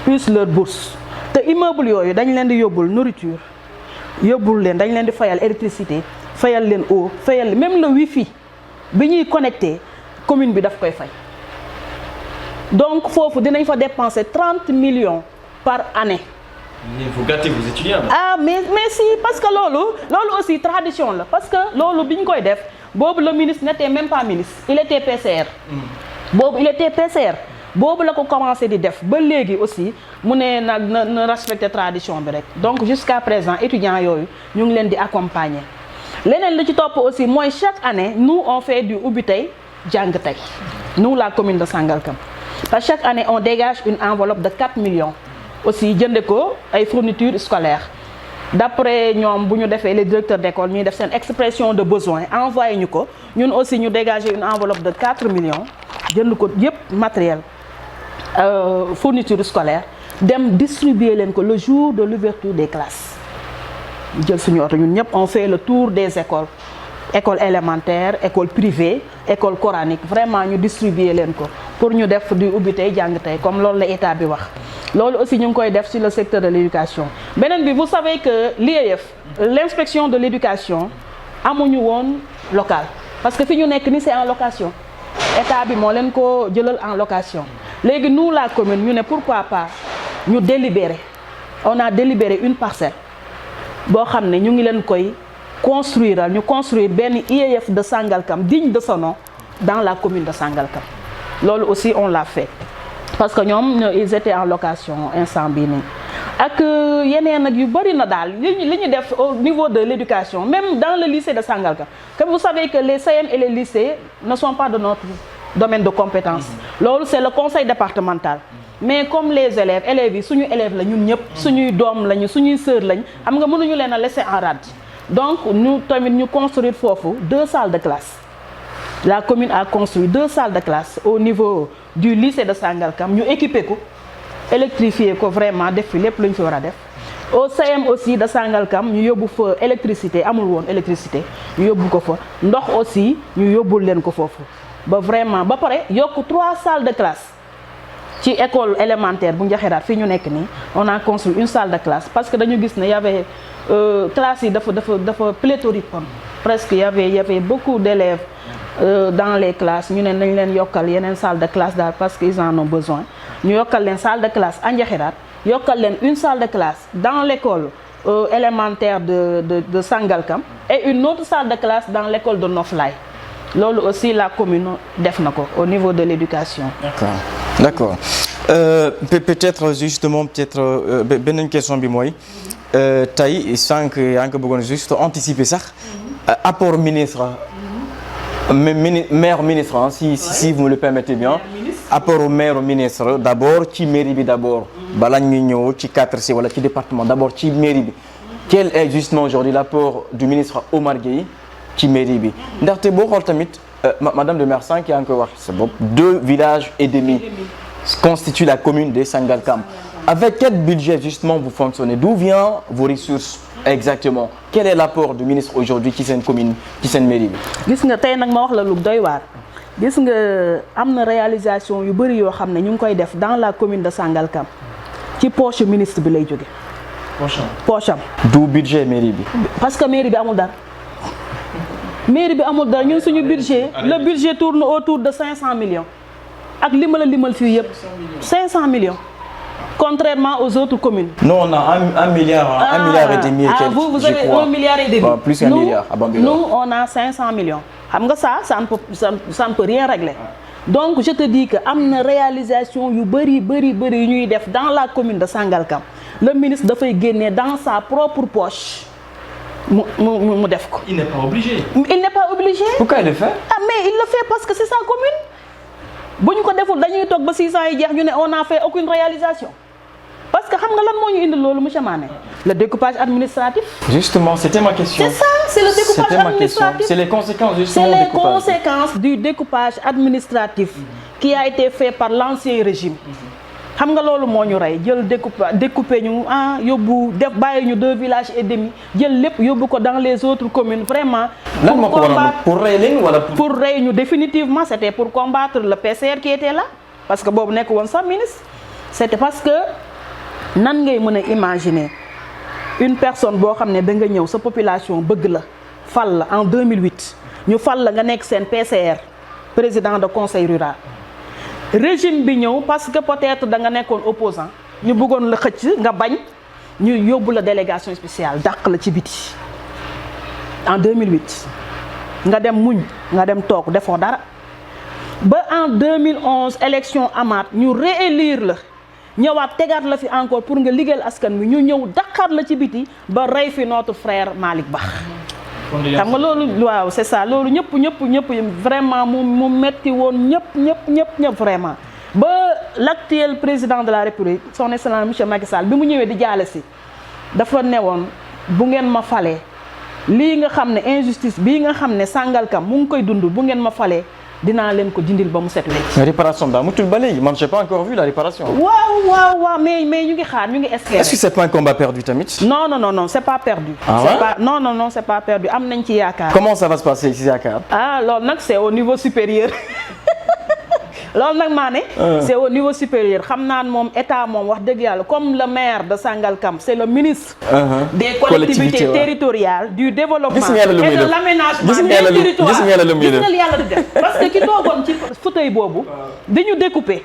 plus leur bourse te immeuble yooyu dañ leen di yóbbul nourriture yóbbul leen dañ leen di fayal électricité fayal leen eau fayal même le wifi bi ñuy connecté commune bi daf koy fay donc foofu dinañ fa dépenser 30 millions par année. Vous gâtez vos étudiants. Ah mais si parce que loolu aussi tradition la parce que loolu bi ñu koy def boobu le ministre n'était même pas ministre il était PCR. boobu il était PCR. boobu la ko commencé di def ba léegi aussi mu ne nag na respecter tradition bi rek donc jusqu'à présent étudiants yooyu ñu ngi leen di accompagner leneen li ci topp aussi mooy chaque année nous on fait du ubbi tey jàng tey nous la commune de Sangalkam parce que chaque année on dégage une enveloppe de 4 millions aussi jënde ko ay fournitures scolaires d'après ñoom bu ñu defee les directeurs d'école ñuy def seen expression de besoin envoyé ñu ko ñun aussi ñu dégager une enveloppe de 4 millions jënd ko yépp matériel fourniture scolaire dem distribuer leen ko le jour de l'ouverture des classes jël suñu oto ñun ñëpp on fait le tour des écoles élémentaires écoles privées écoles coraniques vraiment ñu distribuer leen ko pour ñu def di ubbi tey jàng tey comme loolu la état bi wax loolu aussi ñu ngi koy def sur le secteur de l'éducation beneen bi vous savez que l'IEF l'inspection de l'éducation amuñu woon local parce que fi ñu nekk ni c'est en location état bi moo leen ko jëlal en location léegi nous la commune ñu ne pourquoi pas ñu délibérer on a délibéré une parcelle boo xam ne ñu ngi leen koy construire ñu construire benn IEF de Sangalkam digne de son nom dans la commune de Sangalkam loolu aussi on l'a fait parce que ñoom ils étaient en location instant bii nii ak yeneen nag yu bari na daal li ñu def au niveau de l'éducation même dans le lycée de Sangalkam comme vous savez que les CM et les lycées ne sont pas de notre domaine de compétence loolu c'est le conseil départemental mais comme les élèves yi suñu élèves la ñun ñëpp suñuy doom lañu suñuy sœur lañ xam nga mënuñu leen a laisser en rade donc ñu tamit ñu construire foofu 2 salles de classe la commune a construit 2 salles de classe au niveau du lycée de Sangalkam ñu équiper ko électrifier ko vraiment def fi lépp lu ñu fi war a def au CM aussi de Sangalkam ñu yóbbu fa électricité amul woon électricité ñu yóbbu ko fa ndox aussi ñu yóbbul leen ko foofu ba vraiment ba pare yokk 3 salles de classe ci école élémentaire bu Njaxiraat fii ñu nekk nii on a construit une salle de classe parce que dañu gis ne y avait classe yi dafa pléthorique kon presque y avait beaucoup d'élèves dans les classes ñu ne nañ leen yokkal yeneen salle de classe daal parce que ils en ont besoin ñu yokkal leen salle de classe à Njaxiraat yokkal leen une salle de classe dans l'école élémentaire de Sangalkam et une autre salle de classe dans l'école de Noflay loolu aussi la commune def na ko au niveau de l'éducation. D'accord. Peut-être justement beneen question bi mooy tey sànq yaa ngi ko bëggoon juste anticiper sax apport ministre maire ministre si vous me le permettez bien apport au maire ministre d'abord ci mairie bi d'abord bala ñu ñëw ci 4C wala ci département d'abord ci mairie bi quel est justement aujourd'hui l'apport du ministre Omar Gueye ci mairie bi ndaxte boo xool tamit madame le maire sànq yaa ngi koy wax sa bopp 2 villages et demi constituent la commune de Sangalkam. Avec quel budget justement vous fonctionnez? D'où viennent vos ressources exactement? Quel est l'apport du ministre aujourd'hui ci seen commune ci seen mairie bi? gis nga tey nag ma wax la lu doy waar gis nga am na réalisation yu bëri yoo xam ne ñu ngi koy def dans la commune de Sangalkam ci poche ministre bi lay jóge. poche am. D'où budget mairie bi? parce que mairie bi amul dara. mairie bi amul dara ñun suñu budget le budget tourne autour de 500 millions ak li ma la limal fii yëpp 500 millions. Contrairement aux autres communes. Non, on a un milliard et demi et quelques, vous avez 1 milliard et demi. Bon, plus qu'un milliard à Bambilor. Nous, on a 500 millions. Xam nga ça ne peut rien régler. Donc, je te dis que am na réalisation yu bëri yu ñuy def dans la commune de Sangalkam. Le ministre dafay génne dans sa propre poche mu def ko. Il n'est pas obligé. Il n'est pas obligé. Pourquoi il le fait? Ah, mais il le fait parce que c'est sa commune. Bu ñu ko deful dañuy toog ba 6 ans yi jeex ñu ne on n'a fait aucune réalisation. Parce que xam nga lan moo ñu indi loolu monsieur Mané le découpage administratif. Justement, c'était ma question. C'est ça, c'est le découpage administratif. C'est les conséquences justement du découpage. C'est les conséquences du découpage administratif qui a été fait par l'ancien régime. xam nga loolu moo ñu rey jël découper ñu yóbbu def bàyyi ñu 2 villages et demi jël lépp yóbbu ko dans les autres communes vraiment. lan moo ko waroon pour rey leen wala pour rey ñu définitivement c'était pour combattre le PCR qui était là parce que boobu nekk woon sax ministre c'était parce que. nan ngay mën a imaginer une personne boo xam ne da nga ñëw sa population bëgg la fal la en 2008 ñu fal la nga nekk seen PCR président de conseil rural régime bi ñëw parce que peut-être da nga nekkoon opposant ñu bëggoon la xëcc nga bañ ñu yóbbu la délégation spéciale dàq la ci biti en 2008 nga dem muñ nga dem toog defoo dara ba en 2011 élection amaat ñu réélire la ñëwaat tegaat la fi encore pour nga liggéeyal askan wi ñu ñëw daqaat la ci biti ba rey fi notre frère Malick Ba. xam nga loolu waaw c'est ça loolu ñëpp vraiment mu metti woon ñëpp vraiment. ba l'actuel président de la République son excellence monsieur Macky Sall bi mu ñëwee di jaale si dafa newoon bu ngeen ma falee lii nga xam ne injustice bii nga xam ne Sangalkam mu ngi koy dund bu ngeen ma falee. dinaa leen ko dindil ba mu set léegi. réparation daa mutul ba léegi man j'ai pas encore vu la réparation. waaw mais ñu ngi xaar ñu ngi espérer. est-ce que c'est pas un combat perdu tamit. non c'est pas perdu. Non c'est pas perdu am nañ ci yaakaar. comment ça va se passer ci yaakaar. loolu nag c'est au niveau supérieur. loolu nag maa ne c'est au niveau supérieur xam naa moom état moom wax dëgg yàlla comme le maire de Sangalkam c'est le ministre des collectivités territoriales du développement et de l'aménagement des territoires gis nga yàlla di def parce que ki toogoon ci fauteuil boobu dañu découper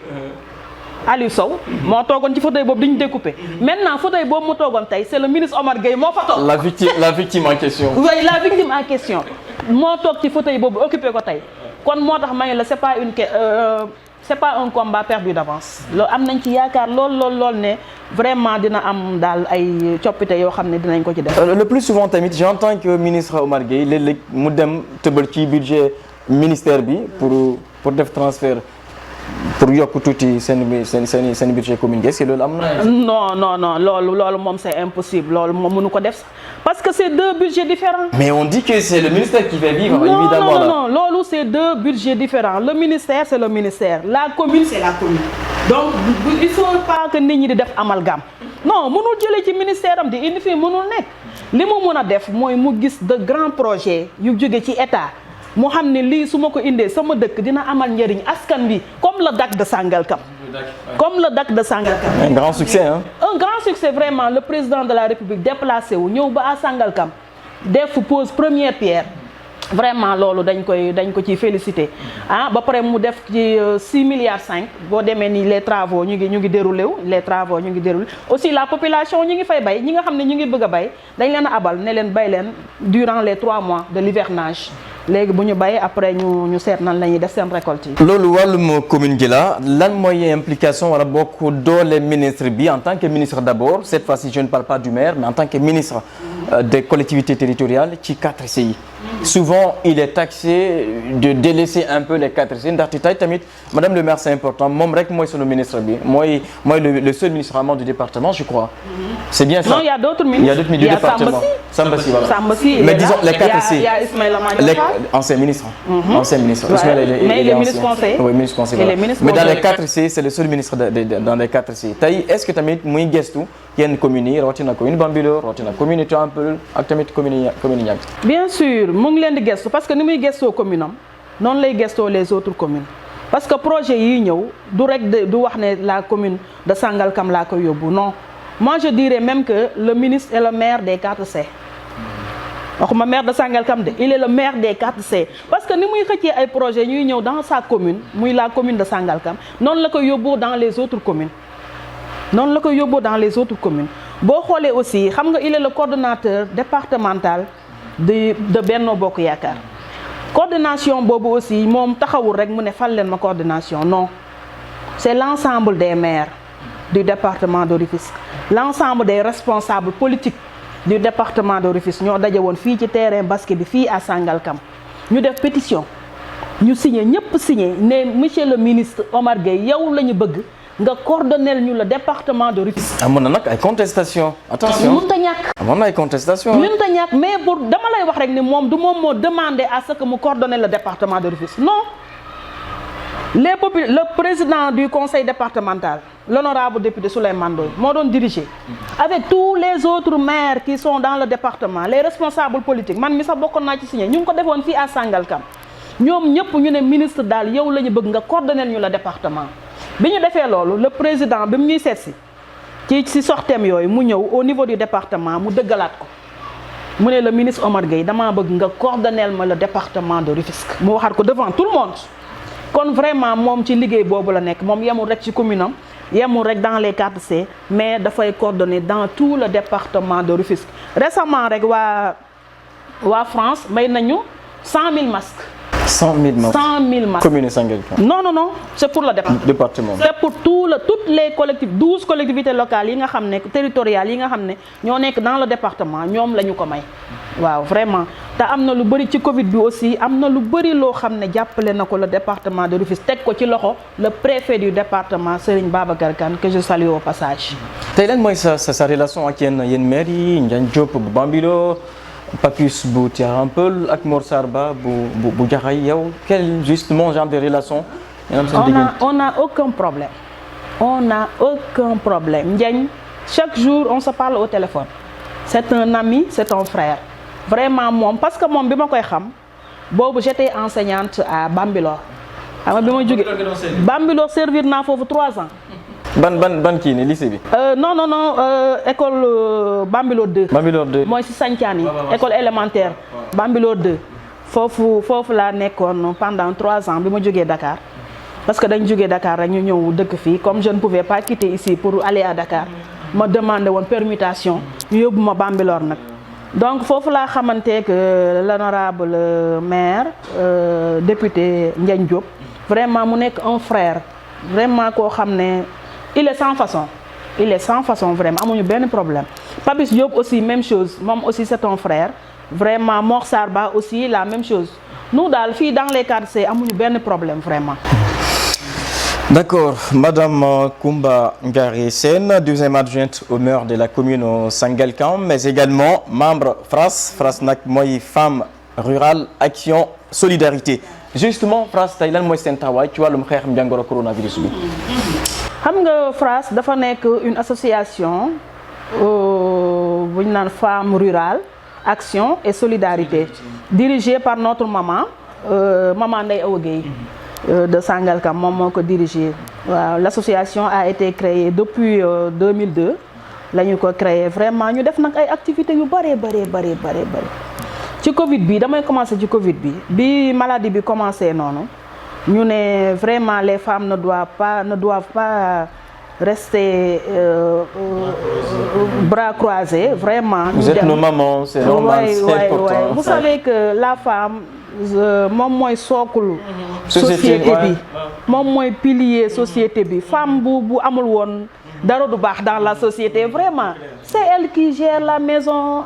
Aliou Sow moo toogoon ci fauteuil boobu dañu découper maintenant fauteuil boobu mu toogoon tey c'est le ministre Omar Gueye moo fa toog la victime en question oui la victime en question moo toog ci fauteuil boobu occupé ko tey kon moo tax ma ne la c'est pas un combat perdu d'avance loolu am nañ ci yaakaar lool ne vraiment dina am daal ay coppite yoo xam ne dinañ ko ci def. Le plus souvent tamit j'entends que ministre Omar Gueye léeg-léeg mu dem tëbal ci budget ministère bi pour def transfert pour yokk tuuti seen budget commune est-ce que loolu am na. non loolu moom c'est impossible loolu moom mënu ko def parce que c'est 2 budgets différents. Mais on dit que c'est le ministère qui va vivre évidemment. Non, loolu c'est 2 budgets différents le ministère c'est le ministère la commune c'est la commune. Donc il faut pas que nit ñi di def amalgame non mënul jëlee ci ministère am di indi fii mënul nekk li mu mën a def mooy mu gis de grands projets yu jóge ci état. moo xam ne lii su ma ko indee sama dëkk dina amal njëriñ askan bi comme le DAC de Sangalkam. Un grand succès hein. Un grand succès vraiment le président de la République déplacé wu ñëw ba à Sangalkam def pose première pierre vraiment loolu dañ ko ciy féliciter ba pare mu def ci 6 milliards 5 boo demee ni les travaux ñu ngi déroulé wu aussi la population ñu ngi fay bay ñi nga xam ne ñu ngi bëgg a bay dañ leen a abal ne leen bay leen durant les 3 mois de l'hivernage léegi bu ñu bayee après ñu seet nan la ñuy def seen récolte yi. loolu wàllum commune gi la lan mooy implication wala bokk doole ministre bi en tant que ministre d'abord cette fois-ci je ne parle pas du maire mais en tant que ministre des collectivités territoriales ci 4C yi. souvent il est taxé de délaisser un peu les 4C ndaxte tey tamit madame le maire c'est important moom rek mooy sunu ministre bi mooy le seul ministre vraiment du département je crois. c'est bien ça. non il y a d'autres ministres. Il y a d'autres ministres du département. Samba Sy voilà. Samba Sy mais disons les 4C. il y a Ismaïla Madior Fall. Ancien ministre. Ancien ministre. Mais il est ministre conseil. Oui, ministre conseil. Voilà. Mais dans les 4C c'est le seul ministre dans les 4C tey est-ce que tamit muy gestu yenn communes yi rawatina commune Bambilor rawatina commune Tivaouane ak tamit commune Niaga. bien sûr mu ngi leen di gestu parce que ni muy gestoo commune am noonu lay gestoo les autres communes parce que projet yi ñëw du rek du wax ne la commune de Sangalkam laa koy yóbbu non moi je dirais même que le ministre est le maire des 4C. waxuma maire de Sangalkam de il est le maire des 4C parce que ni muy xëccee ay projets ñuy ñëw dans sa commune muy la commune de Sangalkam noonu la koy yóbboo dans les autres communes noonu la koy yóbboo dans les autres communes boo xoolee aussi xam nga il est le coordonnateur départemental de Benno Bokk Yaakaar coordination boobu aussi moom taxawul rek mu ne fal leen ma coordination non c'est l'ensemble des maires du département de Rufisque l'ensemble des responsables politiques du département de Rufisque ñoo daje woon fii ci terrain basket bi fii à Sangalkam ñu def pétition ñu signé ñëpp signé ne monsieur le ministre Omar Gueye yow la ñu bëgg nga coordonnel ñu le département de Rufisque. amoon na nag ay contestation attention mënut a ñàkk. amoon na ay contestation mënut a ñàkk mais pour dama lay wax rek ni moom du moom moo demandé à ce que mu coordonne le département de Rufisque non le président du conseil départemental l'honorable député Souleymane Ndoye moo doon diriger avec tous les autres maires qui sont dans le département les responsables politiques man mi sax bokkoon naa ci signé ñu ngi ko defoon fii à Sangalkam ñoom ñëpp ñu ne ministre daal yow la ñu bëgg nga coordonner ñu le département bi ñu defee loolu le président bi mu ñuy seet si sorteem yooyu mu ñëw au niveau du département mu dëggalaat ko mu ne le ministre Omar Gueye damaa bëgg nga coordonner ma le département de Rufisque mu waxaat ko devant tout le monde kon vraiment moom ci liggéey boobu la nekk moom yemul rek ci commune am yemul rek dans les 4C mais dafay coordonner dans tout le département de Rufisque récemment rek waa France may nañu 100 000 masques. 100 000 masques. 100 000 masques. commune Sangalkam. non c'est pour le département. c'est pour toutes les collectivités 12 collectivités locales yi nga xam ne territoriales yi nga xam ne ñoo nekk dans le département ñoom la ñu ko may. waaw vraiment te am na lu bëri ci Covid bi aussi am na lu bëri loo xam ne jàppale na ko le département de Rufisque teg ko ci loxo le préfet du département Serigne Babacar Kane que je salue au passage. tey lan mooy sa relation ak yéen maires yi Ndiagne Diop bu Bambilor Papus bu Tivaouane Peulh ak Mor Sarba bu Jaxaay yow quel justement genre de relation. on a aucun problème Ndiagne chaque jour on se parle au téléphone c'est un ami c'est un frère vraiment moom parce que moom bi ma koy xam boobu j'étais enseignante à Bambilor xam nga bi ma jógee Bambilor servir naa foofu 3 ans. ban kii ni lycée bi. non école Bambilor 2. Bambilor 2 mooy si Sancaan yi école élémentaire Bambilor 2 foofu laa nekkoon pendant 3 ans bi ma jógee Dakar parce que dañ jógee Dakar rek ñu ñëw dëkk fii comme je ne pouvais pas quitter ici pour aller à Dakar ma demandé woon permutation ñu yóbbu ma Bambilor nag donc foofu laa xamante que l'honorable maire député Ndiagne Diop vraiment mu nekk un frère vraiment koo xam ne il est sans façon vraiment amuñu benn problème Papis Diop aussi même chose moom aussi c'est un frère vraiment Mor Sarba aussi la même chose nous daal fii dans les 4C amuñu benn problème vraiment. D'accord, Madame Koumba Ngari Sène, deuxième adjointe au maire de la commune Sangalkam, mais également membre FRAS nag mooy femme rurale action solidarité justement FRAS tey lan mooy seen taxawaay ci wàllum xeex jàngoro coronavirus bi. xam nga FRAS dafa nekk une association bu ñu naan femme rurale action et solidarité dirigée par notre maman Ndeye Awa Gueye de Sangalkam moom moo ko dirigé waaw l'association a été créée depuis 2002 la ñu ko créé vraiment ñu def nag ay activités yu bëree bëri ci Covid bi damay commencer ci Covid bi maladie bi commencé noonu ñu ne vraiment les femmes ne doivent pas rester bras croisés, vraiment. Vous êtes nos mamans, c'est normal, c'est important. Vous savez que la femme moom mooy sookul société bi, moom mooy pilier société bi. Femme bu amul woon dara du baax dans la société, vraiment c'est elle qui gère la maison.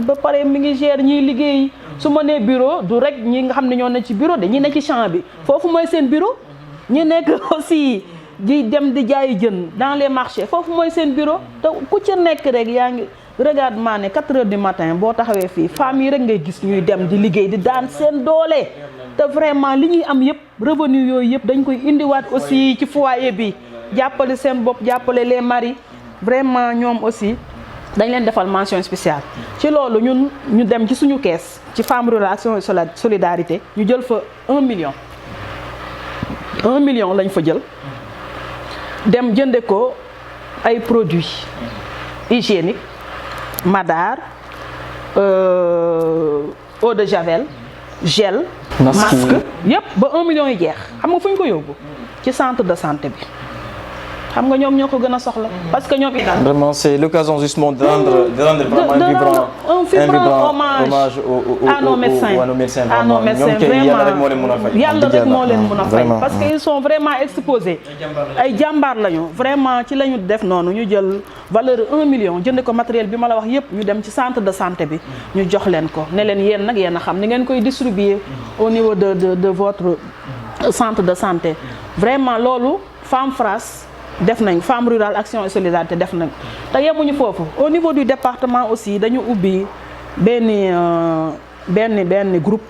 Ba pare mi ngi gère ñiy liggéey. Su ma nee bureau du rek ñi nga xam ne ñoo ne ci bureau de ñi ne ci champ bi foofu mooy seen bureau. ñi nekk aussi di dem di jaayi jën dans les marchés foofu mooy seen bureau. Te ku ci nekk rek yaa ngi regarde maa ne 4 heures du matin boo taxawee fii femmes yi rek ngay gis ñuy dem di liggéey di daan seen doole. Te vraiment li ñuy am yëpp revenu yooyu yëpp dañ koy indiwaat aussi ci foyer bi jàppale seen bopp jàppale les maris. Vraiment ñoom aussi dañ leen defal mention spéciale. Ci loolu ñun ñu dem ci suñu kees ci Femme Rurale Action et Solidarité ñu jël fa 1 million. 1 million lañ fa jël dem jënde ko ay produits hygiéniques madar eau de javel gel masque yëpp ba 1 million yi jeex. Xam nga fu ñu ko yóbbu ci centre de santé bi. Xam nga ñoom ñoo ko gën a soxla parce que ñoom itam. Vraiment c'est l'occasion justement de rendre vraiment un vibrant hommage à nos médecins vraiment yàlla rek moo leen mën a fay parce que ils sont vraiment exposés. Ay jàmbaar lañu vraiment ci lañu def noonu ñu jël valeur 1 million jënd ko matériel bi ma la wax yëpp ñu dem ci centre de santé bi ñu jox leen ko ne leen yéen nag yéen a xam ni ngeen koy distribuer au niveau de votre centre de santé. Vraiment loolu Femme FRASS def nañ, Femme Rurale Action et Solidarité def nañ. Te yemuñu foofu au niveau du département aussi dañu ubbi benn groupe.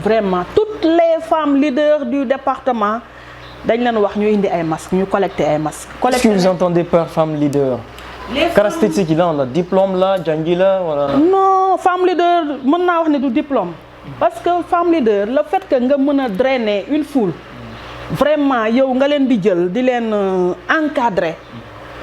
Vraiment toutes les femmes leaders du département dañ leen wax ñu indi ay masques ñu collecter ay masques. Qu'est-ce que vous entendez par femme leader? Caractéristique yi lan la diplôme la jàngi la wala. Non, femme leader mën naa wax ne du diplôme parce que femme leader le fait que nga mën a drainer une foule. Vraiment yow nga leen di jël di leen encadrer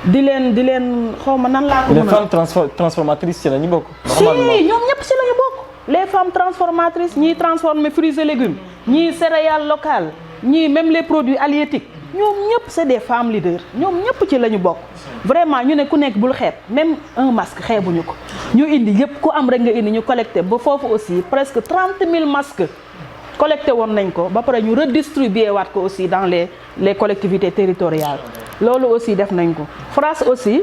di leen xawma nan laa ko mën a. Les femmes transformatrices ci la ñu bokk. Si ñoom ñëpp ci la ñu bokk. Les femmes transformatrices ñiy transformer fruits et légumes ñii céréales locales ñii même les produits halieutiques ñoom ñëpp c'est des femmes leaders ñoom ñëpp ci la ñu bokk. Vraiment ñu ne ku nekk bul xeeb même un masque xeebuñu ko ñu indi yëpp ku am rek nga indi ñu collecté ba foofu aussi presque 30 000 masques. Collecté woon nañ ko ba pare ñu redistribuer waat ko aussi dans les collectivités territoriales loolu aussi def nañ ko. FRASS aussi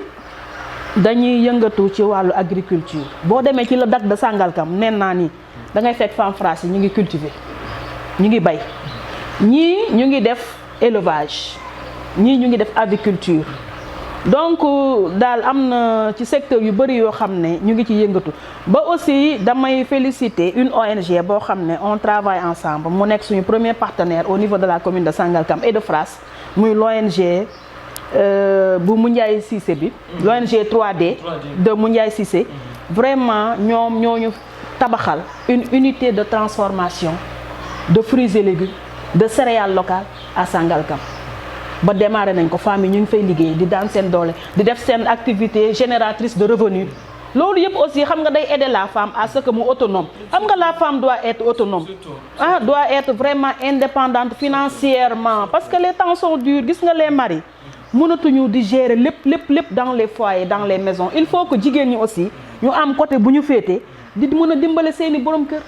dañuy yëngatu ci wàllu agriculture boo demee ci le DAC de Sangalkam neen naa ni da ngay fekk Femme FRASS yi ñu ngi cultiver ñu ngi bay ñii ñu ngi def élevage ñii ñu ngi def aviculture. Donc daal am na ci secteur yu bëri yoo xam ne ñu ngi ci yëngatu ba aussi damay féliciter une ONG boo xam ne on travaille ensemble mu nekk suñu premier partenaire au niveau de la commune de Sangalkam et de FRASS muy l'ONG bu Moundiaye Cissé bi. l'ONG 3D de Moundiaye Cissé. Vraiment ñoom ñooñu tabaxal une unité de transformation de fruits et légumes de céréales locales à Sangalkam. Ba démarré nañ ko femmes yi ñu ngi fay liggéey di daan seen doole di def seen activité génératrice de revenus loolu yëpp aussi xam nga day aider la femme à ce que mu autonome xam nga la femme doit être autonome doit être vraiment indépendante financièrement parce que les temps sont durs gis nga les maris mënatuñu di gérer lépp dans les foyers dans les maisons il faut que jigéen ñi aussi ñu am côté bu ñu féete di mën a dimbale seeni borom kër.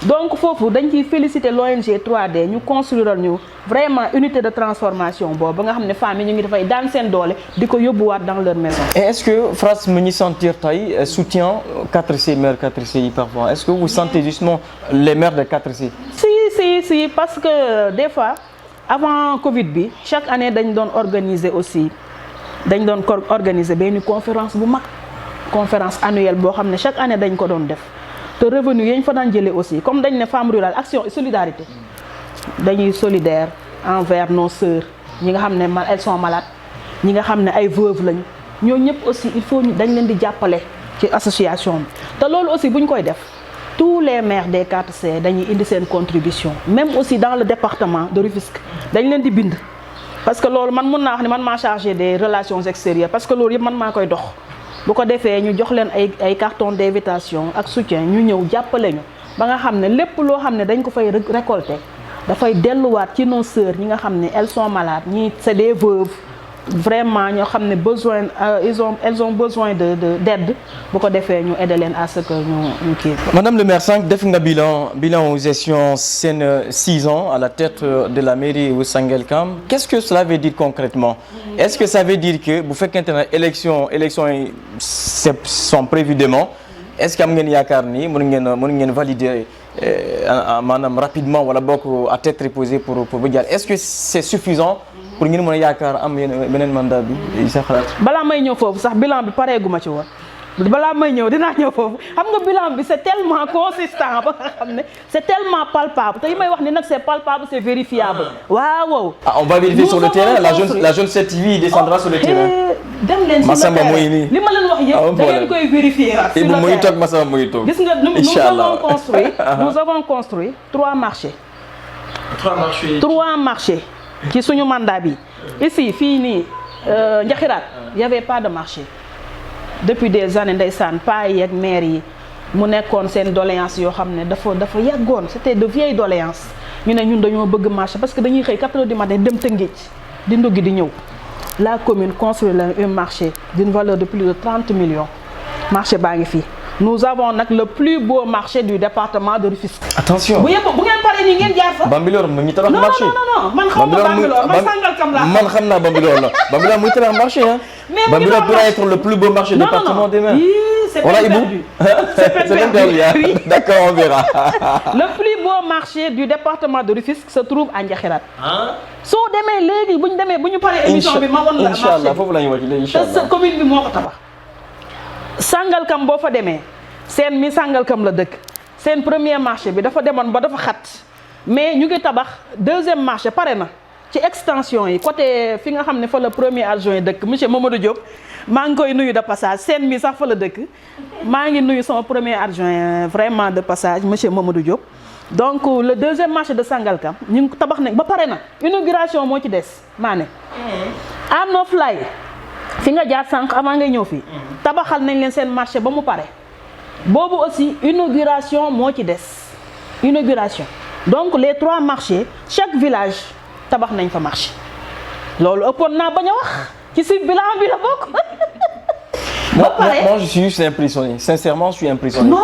Donc foofu dañ ciy féliciter l'ONG 3D ñu construire ñu vraiment unité de transformation boobu ba nga xam ne femmes yi ñu ngi dafay daan seen doole di ko yóbbuwaat dans leur maison. Et est-ce que FRASS mu ngi sentir tey soutien 4C mères 4C yi parfois est-ce que vous sentez justement les mères de 4C? Si parce que des fois avant Covid bi chaque année dañ doon organiser benn conférence bu mag conférence annuelle boo xam ne chaque année dañ ko doon def. Te revenu yañ fa daan jëlee aussi comme dañ ne Femme Rurale Action et Solidarité dañuy solidaire envers nos sœurs ñi nga xam ne elles sont malades ñi nga xam ne ay veuves lañu ñoo ñëpp aussi il faut dañ leen di jàppale ci association bi. Te loolu aussi bu ñu koy def tous les maires des 4C dañuy indi seen contribution même aussi dans le département de Rufisque dañ leen di bind parce que loolu man mun naa wax ne man maa chargé des relations extérieures parce que loolu yëpp man maa koy dox. Bu ko defee ñu jox leen ay carton d'invitation ak soutien ñu ñëw jàppale ñu ba nga xam ne lépp loo xam ne dañ ko fay récolter dafay delluwaat ci nos sœurs ñi nga xam ne elles sont malades ñii c'est des veuves vraiment ñoo xam ne besoin elles ont besoin d'aide bu ko defee ñu aider leen à ce que ñu kii. Madame le maire sànq def nga bilan gestion seen 6 ans à la tête de la mairie wu Sangalkam qu'est-ce que cela veut dire concrètement est-ce que ça veut dire que bu fekkente ne élection yi sont prévues demain est-ce que am ngeen yaakaar ni mën ngeen valider maanaam rapidement wala bokk à tête reposée pour ba jàll est-ce que c'est suffisant pour ngeen mën a yaakaar am beneen mandat bi sa xalaat. balaa may ñëw foofu sax bilan bi pareeguma ci woon balaa may ñëw dinaa ñëw foofu xam nga bilan bi c'est tellement consistant ba nga xam ne c'est tellement palpable te yi may wax ni nag c'est palpable c'est vérifiable. waaw. ah on va vérifier sur le terrain la jeune 7TV descendra sur le terrain. dem leen sur le terrain li ma leen wax yëpp da ngeen koy vérifier sur le terrain. muy toog Massamba muy toog. gis nga nous avons construit 3 marchés. 3 marchés ci suñu mandat bi ici fii nii Njaxiraat y avait pas de marché. depuis des années ndeysaan paa yi ak maire yi mu nekkoon seen doléance yoo xam ne dafa yàggoon c'était de vieilles doléances ñu ne ñun dañoo bëgg marché parce que dañuy xëy 4 heures du matin dem Tëngéej di nduggi di ñëw la commune construit un marché d'une valeur de plus de 30 millions marché baa ngi fii nous avons nag le plus beau marché du département de Rufisque. attention bu ngeen paree nii ngeen jaar fa. Bambilor mu ngi tabax marché. non man xaw ma Bambilor man Sangalkam laa. man xam naa Bambilor la Bambilor mu ngi tabax marché hein. mais Bambilor pourrait être le plus beau marché du département demain. c'est perdu. c'est perdu. D'accord, on verra. Le plus beau marché du département de Rufisque se trouve à Ndiakhirat. soo demee léegi bu ñu paree émission bi ma won la marché. Inch'Allah foofu la ñu wàcc léegi inch'Allah. parce que commune bi moo ko tabax. Sangalkam boo fa demee seen mi Sangalkam la dëkk seen premier marché bi dafa demoon ba dafa xat mais ñu ngi tabax deuxième marché pare na ci extension yi côté fi nga xam ne fa la premier adjoint dëkk monsieur Mamadou Diop maa ngi koy nuyu de passage seen mi sax fa la dëkk maa ngi nuyu sama premier adjoint vraiment de passage monsieur Mamadou Diop. donc le deuxième marché de Sangalkam ñu ngi tabax nañ ba pare na inauguration moo ci des maa ne am no fly fi nga jaar sànq avant ngay ñëw fii tabaxal nañ leen seen marché ba mu pare boobu aussi inauguration moo ci des inauguration donc les 3 marchés chaque village tabax nañ fa marché loolu ëppoon naa bañ a wax ci si bilan bi la bokk. Moi je suis juste impressionné sincèrement je suis impressionné. non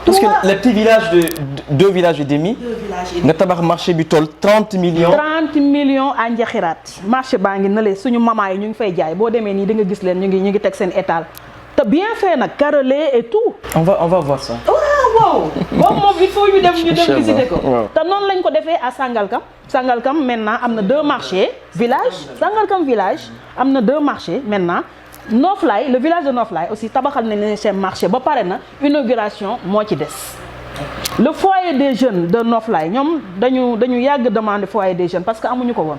parce que les petits villages de 2 villages et demi. nga tabax marché bi toll 30 millions. 30 millions à Ndiakhirat marché baa ngi nële suñu maman yi ñu ngi fay jaay boo demee nii di nga gis leen ñu ngi teg seen étal te bien fait nag carrelé et tout. on va voir ça. waaw boobu moom il faut ñu dem visiter ko. te noonu lañ ko defee à Sangalkam maintenant am na 2 marchés village Sangalkam village am na 2 marchés maintenant. Noflaye le village de Noflaye aussi tabaxal nañ leen seen marché ba pare na inauguration moo ci des le foyer des jeunes de Noflaye ñoom dañu yàgg demander foyer des jeunes parce que amuñu ko woon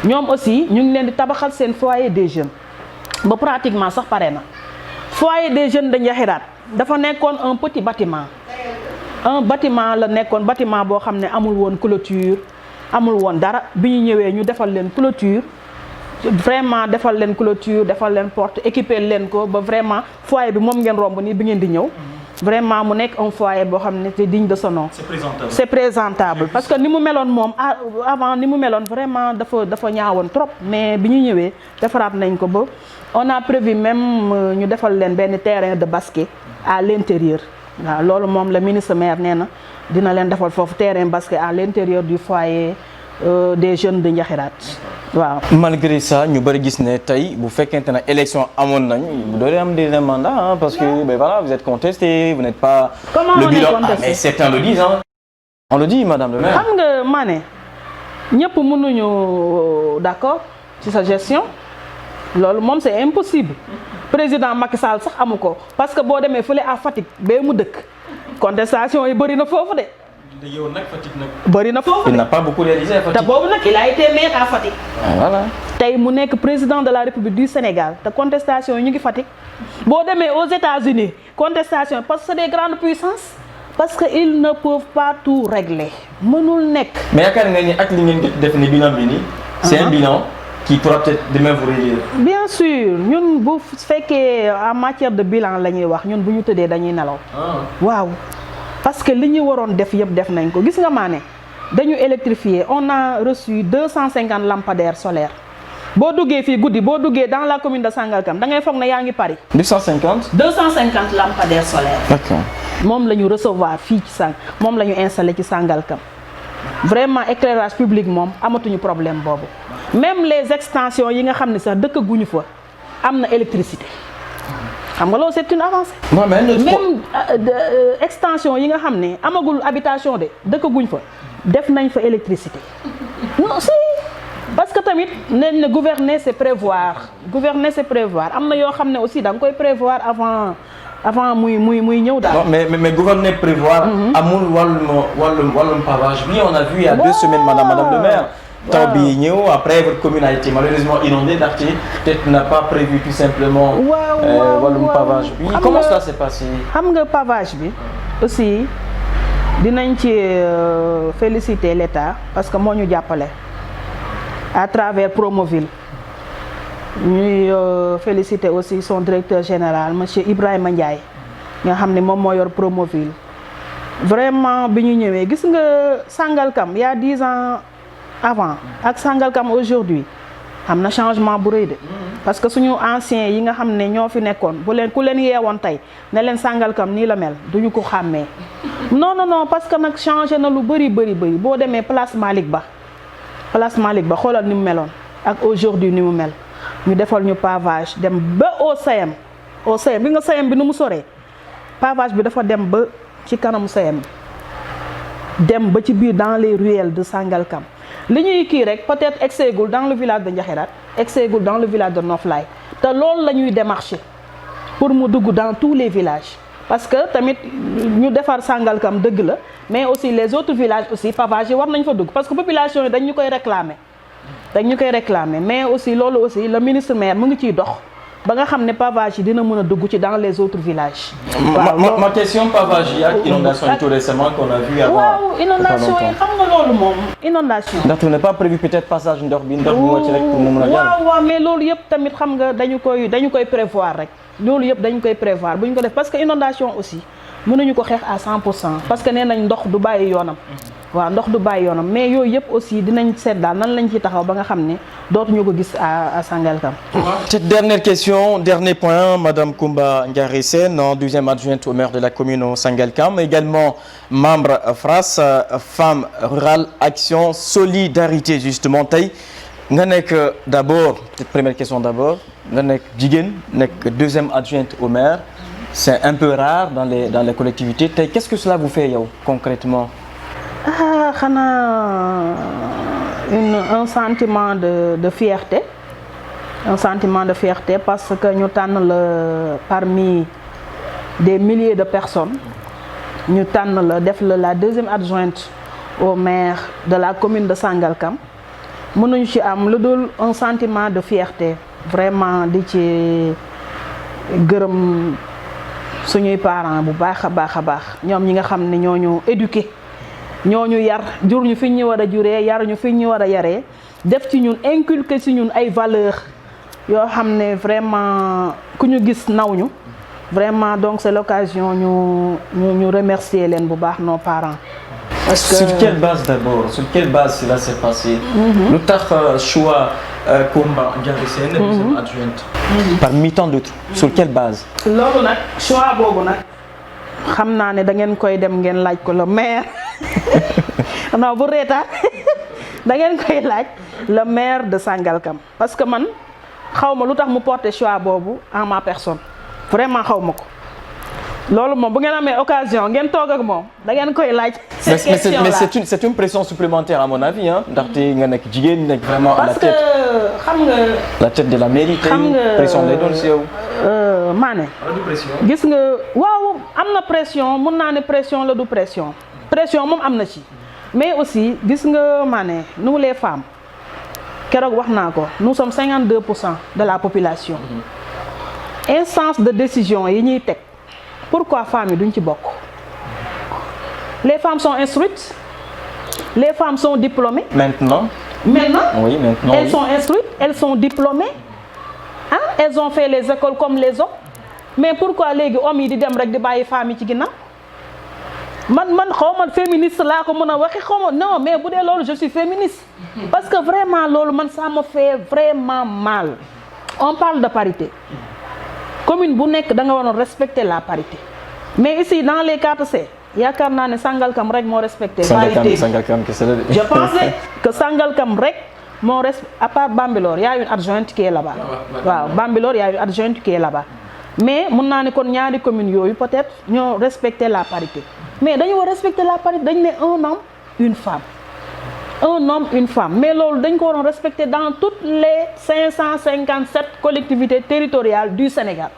ñoom aussi ñu ngi leen di tabaxal seen foyer des jeunes ba pratiquement sax pare na foyer des jeunes de Ndiakhirat dafa nekkoon un petit bâtiment la nekkoon bâtiment boo xam ne amul woon clôture amul woon dara bi ñu ñëwee ñu defal leen clôture vraiment defal leen clôture defal leen porte équiper leen ko ba vraiment foyer bi moom ngeen romb nii bi ngeen di ñëw vraiment mu nekk un foyer boo xam ne c'est digne de son nom. C'est présentable parce que ni mu meloon moom avant ni mu meloon vraiment dafa ñaawoon trop mais bi ñu ñëwee defaraat nañ ko ba on a prévu même ñu defal leen benn terrain de basket à l'intérieur waaw loolu moom le ministre maire nee na dina leen defal foofu terrain basket à l'intérieur du foyer des jeunes de Ndiakhirat. waaw malgré ça ñu bëri gis ne tey bu fekkente ne élection amoon nañ bu doon am des mandats parce que ben voilà vous êtes contesté vous n'êtes pas. comment le on bilan est contesté mais certains le disent hein. On le dit madame le maire. xam nga maa ne ñëpp mënuñu d'accord ci sa gestion loolu moom c'est impossible président Macky Sall sax amu ko parce que boo demee fële à Fatick bee mu dëkk contestation yi bëri na foofu de. yow nag Fatick nag. bëri na foofu il n'a pas beaucoup réalisé à Fatick. te boobu nag il a été maire à Fatick. voilà. tey mu nekk président de la République du Sénégal te contestation yi ñu ngi Fatick boo demee aux États-Unis contestation parce que c'est des grandes puissances parce que ils ne peuvent pas tout régler mënul nekk. mais yaakaar nga ni ak li ngeen def ni bilan bi nii. c'est un bilan qui pourra peut-être demain vous réélire. bien sûr ñun bu fekkee en matière de bilan la ñuy wax ñun bu ñu tëddee dañuy nelaw. waaw. parce que li ñu waroon def yëpp def nañ ko gis nga maa ne dañu électrifier on a reçu 250 lampadaires solaires boo duggee fii guddi boo duggee dans la commune de Sangalkam da ngay foog ne yaa ngi Paris. 250. 250 lampadaires solaires. D'accord. moom la ñu recevoir fii ci moom la ñu installé ci Sangalkam vraiment éclairage public moom amatuñu problème boobu même les extensions yi nga xam ne sax dëkk guñu fa am na électricité xam nga loolu c'est une avancée. Non, mais même extension yi nga xam ne amagul habitation de dëkk guñ fa def nañ fa électricité non si parce que tamit nañ ne gouverner c'est prévoir am na yoo xam ne aussi da nga koy prévoir avant muy ñëw daal. Non, mais gouverner prévoir. amul wàllum pavage bi on a vu il y a 2 semaines madame le maire. taw bi ñëw après votre commune a été malheureusement inondée ndaxte peut-être n'a pas prévu tout simplement. wàllum pavage bi comment ça s'est passé. xam nga pavage bi aussi dinañ ci féliciter l'État parce que moo ñu jàppale à travers Promoville. ñuy féliciter aussi son directeur général monsieur Ibrahima Ndiaye nga xam ne moom moo yor Promoville vraiment bi ñu ñëwee gis nga Sangalkam il y a 10 ans avant ak Sangalkam aujourd'hui am na changement bu rëy de parce que suñu anciens yi nga xam ne ñoo fi nekkoon ku leen yeewoon tey ne leen Sangalkam nii la mel duñu ko xàmmee non parce que nag changé na lu bëri boo demee place Malick Ba xoolal ni mu meloon ak aujourd'hui ni mu mel ñu defal ñu pavage dem ba au CM bi nga CM bi nu mu soree pavage bi dafa dem ba ci kanamu CM bi dem ba ci biir dans les ruelles de Sangalkam li ñuy kii rek peut-être exeegul dans le village de Ndiakhirat exeegul dans le village de Noflaye te loolu la ñuy démarcher pour mu dugg dans tous les villages parce que tamit ñu defar Sangalkam dëgg la mais aussi les autres villages aussi pavage yi war nañ fa dugg parce que population yi dañ ñu koy réclamer mais aussi loolu aussi le ministre maire mu ngi ciy dox ba nga xam ne pavage yi dina mën a dugg ci dans les autres villages. ma question pavage yi ak inondation yi tout récemment qu'on a vu avant. waaw inondation yi xam nga loolu moom inondation. ndax tu n'as pas prévu peut-être passage ndox bi moo ci rek pour mu mën a jàll. waaw mais loolu yëpp tamit xam nga dañu koy prévoir rek loolu yëpp dañu koy prévoir bu ñu ko def parce que inondation aussi mënuñu ko xeex à 100% parce que nee nañ ndox du bàyyi yoonam. waaw ndox du bàyyi yoonam mais yooyu yëpp aussi dinañ seet daal nan lañ ci taxaw ba nga xam ne dootuñu ko gis à Sangalkam. Cette dernière question, dernier point, Madame Koumba Ndiary Sène, deuxième adjointe au maire de la commune de Sangalkam, également membre FRAS, Femme Rurale Action Solidarité justement tey nga nekk d'abord cette première question d'abord nga nekk jigéen nekk deuxième adjointe au maire c'est un peu rare dans les collectivités tey qu'est-ce que cela vous fait yow concrètement? Xanaa un sentiment de fierté parce que ñu tànn la parmi des milliers de personnes ñu tànn la def la deuxième adjointe au maire de la commune de Sangalkam mënuñu ci am lu dul un sentiment de fierté vraiment di ci gërëm suñuy parents bu baax a baax ñoom ñi nga xam ne ñoo ñu éduqué ñoo ñu yar jur ñu fi ñu war a juree yar ñu fi ñu war a yaree def ci ñun inculquer ci ñun ay valeurs yoo xam ne vraiment ku ñu gis naw ñu vraiment donc c'est l'occasion ñu remercier leen bu baax nos parents. Parce que... Sur quelle base d'abord? Sur quelle base cela s'est passé? Lu tax choix Koumba Ndiary Sène deuxième adjointe parmi tant d'autres. Sur quelle base? loolu nag choix boobu nag xam naa ne da ngeen koy dem ngeen laaj ko le maire non bu reetaan da ngeen koy laaj le maire de Sangalkam parce que man xaw ma lu tax mu porter choix boobu en ma personne vraiment xaw ma ko loolu moom bu ngeen amee occasion ngeen toog ak moom da ngeen koy laaj. cette question là mais c'est une pression supplémentaire à mon avis hein ndaxte nga nekk jigéen nekk vraiment à la tête. parce que xam nga. la tête de la mairie. xam nga pression lay doon si yow. Mané. gis nga waaw am na pression mun naa ne pression la du pression. pression moom am na ci mais aussi gis nga Mané nous les femmes keroog wax naa ko nous sommes 52% de la population. instance de décision yi ñuy teg. Pourquoi femmes yi duñ ci bokk? Les femmes sont instruites, les femmes sont diplômées. Maintenant? Oui, maintenant. Elles sont instruites, elles sont diplômées. Hein? Elles ont fait les écoles comme les hommes. Mais pourquoi léegi hommes yi di dem rek di bàyyi femmes yi ci ginnaaw? man xawma féministe laa ko mën a waxi xawma non mais bu dee loolu je suis féministe parce que vraiment loolu man ça me fait vraiment mal. On parle de parité commune bu nekk da nga waroon respecter la parité mais ici dans les 4C yaakaar naa ne Sangalkam rek moo respecté parité je pensais que Sangalkam rek moo à part Bambilor y a une adjointe qui est là-bas waaw Bambilor y a une adjointe qui est là-bas mais mun naa ne kon ñaari communes yooyu peut-être ñoo respecter la parité mais dañu war respecter la parité dañu ne un homme une femme mais loolu dañ ko waroon respecter dans toutes les 557 collectivités territoriales du Sénégal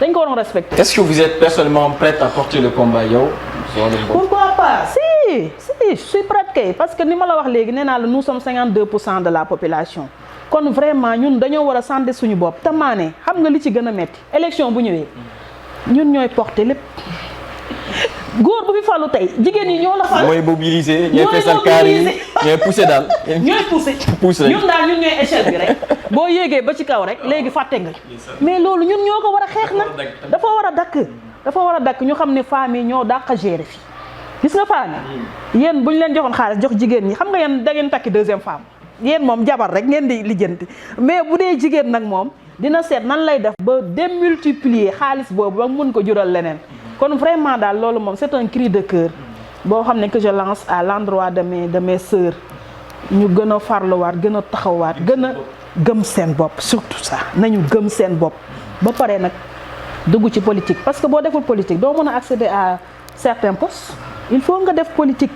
dañ ko waroon respecter. Est-ce que vous êtes personnellement prête à porter le combat yow? Pourquoi pas? Si, je suis prête kay parce que ni ma la wax léegi nee naa la nous sommes 52% de la population kon vraiment ñun dañoo war a santé suñu bopp te maane xam nga li ci gën a metti élection bu ñëwee ñun ñooy porter lépp góor bu fi falu tey jigéen ñi ñoo la fal. mooy mobiliser ñooy feesal kaar yi ñooy pousser daal. ñooy pousser ñun daal ñun ñooy échelle bi rek boo yéegee ba ci kaw rek léegi fàtte nga mais loolu ñun ñoo ko war a xeex nag dafa war a dakk ñu xam ne femmes yi ñoo dàq gérer fi gis nga femmes yi yéen bu ñu leen joxoon xaalis jox jigéen ñi xam nga yéen da ngeen takki deuxième femme yéen moom jabar rek ngeen di lijjanti mais bu dee jigéen nag moom dina seet nan lay def ba démultiplier xaalis boobu ba mun ko jural leneen kon vraiment daal loolu moom c'est un cri de cœur boo xam ne que je lance à l'endroit de mes sœurs ñu gën a farluwaat gën a taxawaat gën a gëm seen bopp surtout ça nañu gëm seen bopp ba pare nag dugg ci politique parce que boo deful politique doo mën a accéder à certains postes il faut nga def politique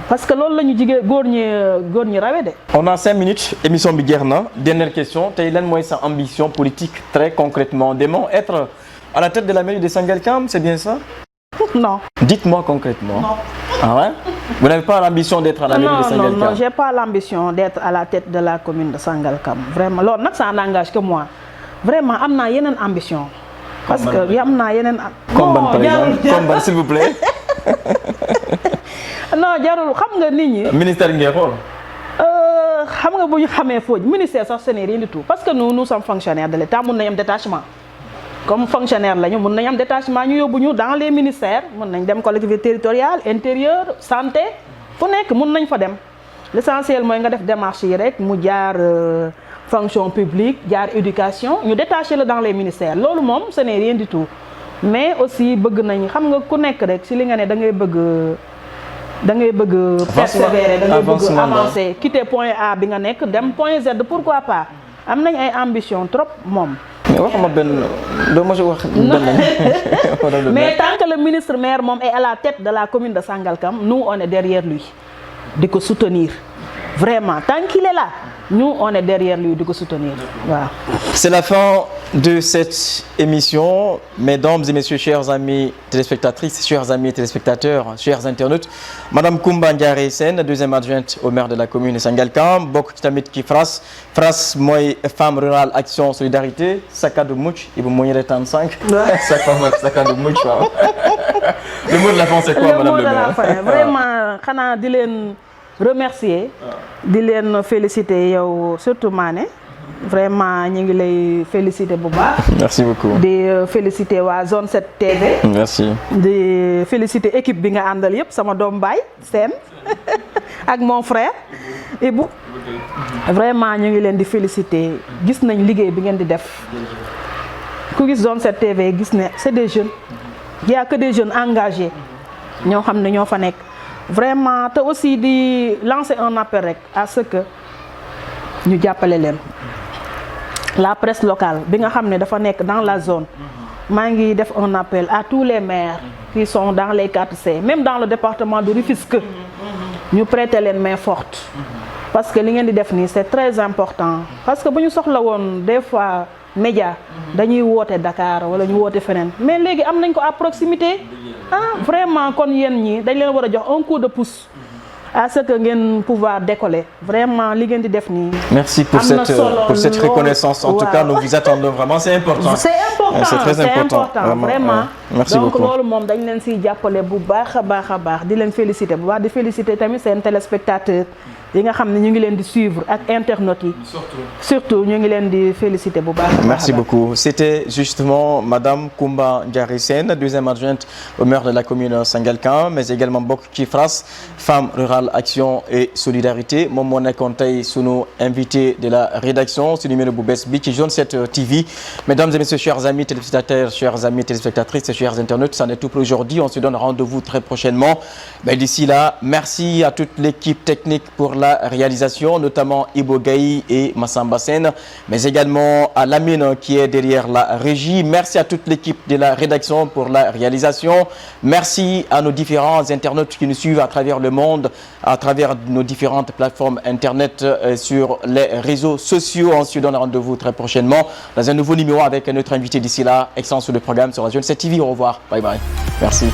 parce que loolu la ñu jigéen góor ñi rawe de. On a 5 minutes émission bi jeex na dernière question tey lan mooy sa ambition politique très concrètement demain être à la tête de la mairie de Sangalkam, c'est bien ça? Non. Dites-moi concrètement. Non. Ah ouais? Vous n'avez pas l'ambition d'être à la mairie de Sangalkam? Non, j'ai pas l'ambition d'être à la tête de la commune de Sangalkam. Vraiment, loolu nag ça n'engage que moi. Vraiment am naa yeneen ambition. Parce que am naa yeneen. Comme ban par exemple? Comme ban s'il vous plaît? Non, jarul xam nga nit ñi. Ministère ngay xool. Xam nga bu ñu xamee foofu ministère sax ce n'est rien du tout parce que nous sommes fonctionnaires de l'État mun nañu am détachement. Comme fonctionnaire lañu mun nañ am détachement ñu yóbbu ñu dans les ministères mun nañ dem collectivité territoriale intérieur santé fu nekk mun nañ fa dem l'essentiel mooy nga def démarche yi rek mu jaar fonction publique jaar éducation ñu détaché la dans les ministères loolu moom ce n'est rien du tout mais aussi bëgg nañ xam nga ku nekk rek si li nga ne da ngay bëgg persévérer da ngay bëgg avancer quitter point A bi nga nekk dem point Z pourquoi pas am nañ ay ambition trop moom. waxuma benn doo ma si wax benn. Mais tant que le ministre maire moom est à la tête de la commune de Sangalkam nous on est derrière lui di ko soutenir vraiment tant qu'il est là nous on est derrière lui di ko soutenir waaw. C'est la fin de cette émission. Mesdames et messieurs, chers amis téléspectatrices, chers amis téléspectateurs, chers internautes, Madame Koumba Ndiaré Sène, deuxième adjointe au maire de la commune de Sangalkam, bokk ci tamit ki FRAS mooy femme rurale action solidarité sakadu mucc Ibou moo ñu retaan 5 sakadu mucc waaw. Le mot de la fin c'est quoi madame le maire? Vraiment xanaa di leen remercier di leen féliciter yow surtout Mané vraiment ñu ngi lay féliciter bu baax. Merci beaucoup. di féliciter waa Zone 7 TV. Merci. di féliciter équipe bi nga àndal yëpp sama doom baay Sène ak mon frère Ibou. Vraiment ñu ngi leen di féliciter gis nañ liggéey bi ngeen di def ku gis Zone 7 TV gis ne c'est des jeunes il y a que des jeunes engagés ñoo xam ne ñoo fa nekk. Vraiment te aussi di lancer un appel rek à ce que ñu jàppale leen la presse locale bi nga xam ne dafa nekk dans la zone maa ngi def un appel à tous les maires qui sont dans les 4C même dans le département de Rufisque ñu prêter leen main forte parce que li ngeen di def nii c'est très important parce que bu ñu soxla woon des fois média dañuy woote Dakar wala ñu woote feneen mais léegi am nañ ko à proximité vraiment kon yéen ñi dañ leen war a jox un coup de pouce à ce que ngeen pouvoir décoller vraiment li ngeen di def nii. Merci pour cette reconnaissance. En tout cas, nous vous attendons vraiment. C'est important. C'est important. C'est très important. Vraiment. Merci beaucoup. Donc loolu moom dañ leen siy jàppale bu baax a baax di leen féliciter bu baax di féliciter tamit seen téléspectateurs yi nga xam ne ñu ngi leen di suivre ak internautes yi. Surtout ñu ngi leen di féliciter bu baax. Merci beaucoup. C'était justement Madame Koumba Ndiary Sène, deuxième adjointe au maire de la commune Sangalkam, mais également bokk ci FRAS, Femmes Rurales Action et Solidarité. moom moo nekkoon tey sunu invité de la rédaction su numéro bu bees bi ci Zone 7 TV. Mesdames et messieurs, chers amis téléspectateurs, chers amis téléspectatrices et chers internautes, c'en est tout pour aujourd'hui. On se donne rendez-vous très prochainement. Mais d'ici là, merci à toute l'équipe technique pour la réalisation, notamment Ibo Gaye et Massamba Sène, mais également à Lamine qui est derrière la régie. Merci à toute l'équipe de la rédaction pour la réalisation. Merci à nos différents internautes qui nous suivent à travers le monde, à travers nos différentes plateformes internet, sur les réseaux sociaux. On se donne rendez-vous très prochainement dans un nouveau numéro avec notre invité. D'ici là, excellence sur le programme sur la Zone 7 TV. Au revoir. Bye bye. Merci.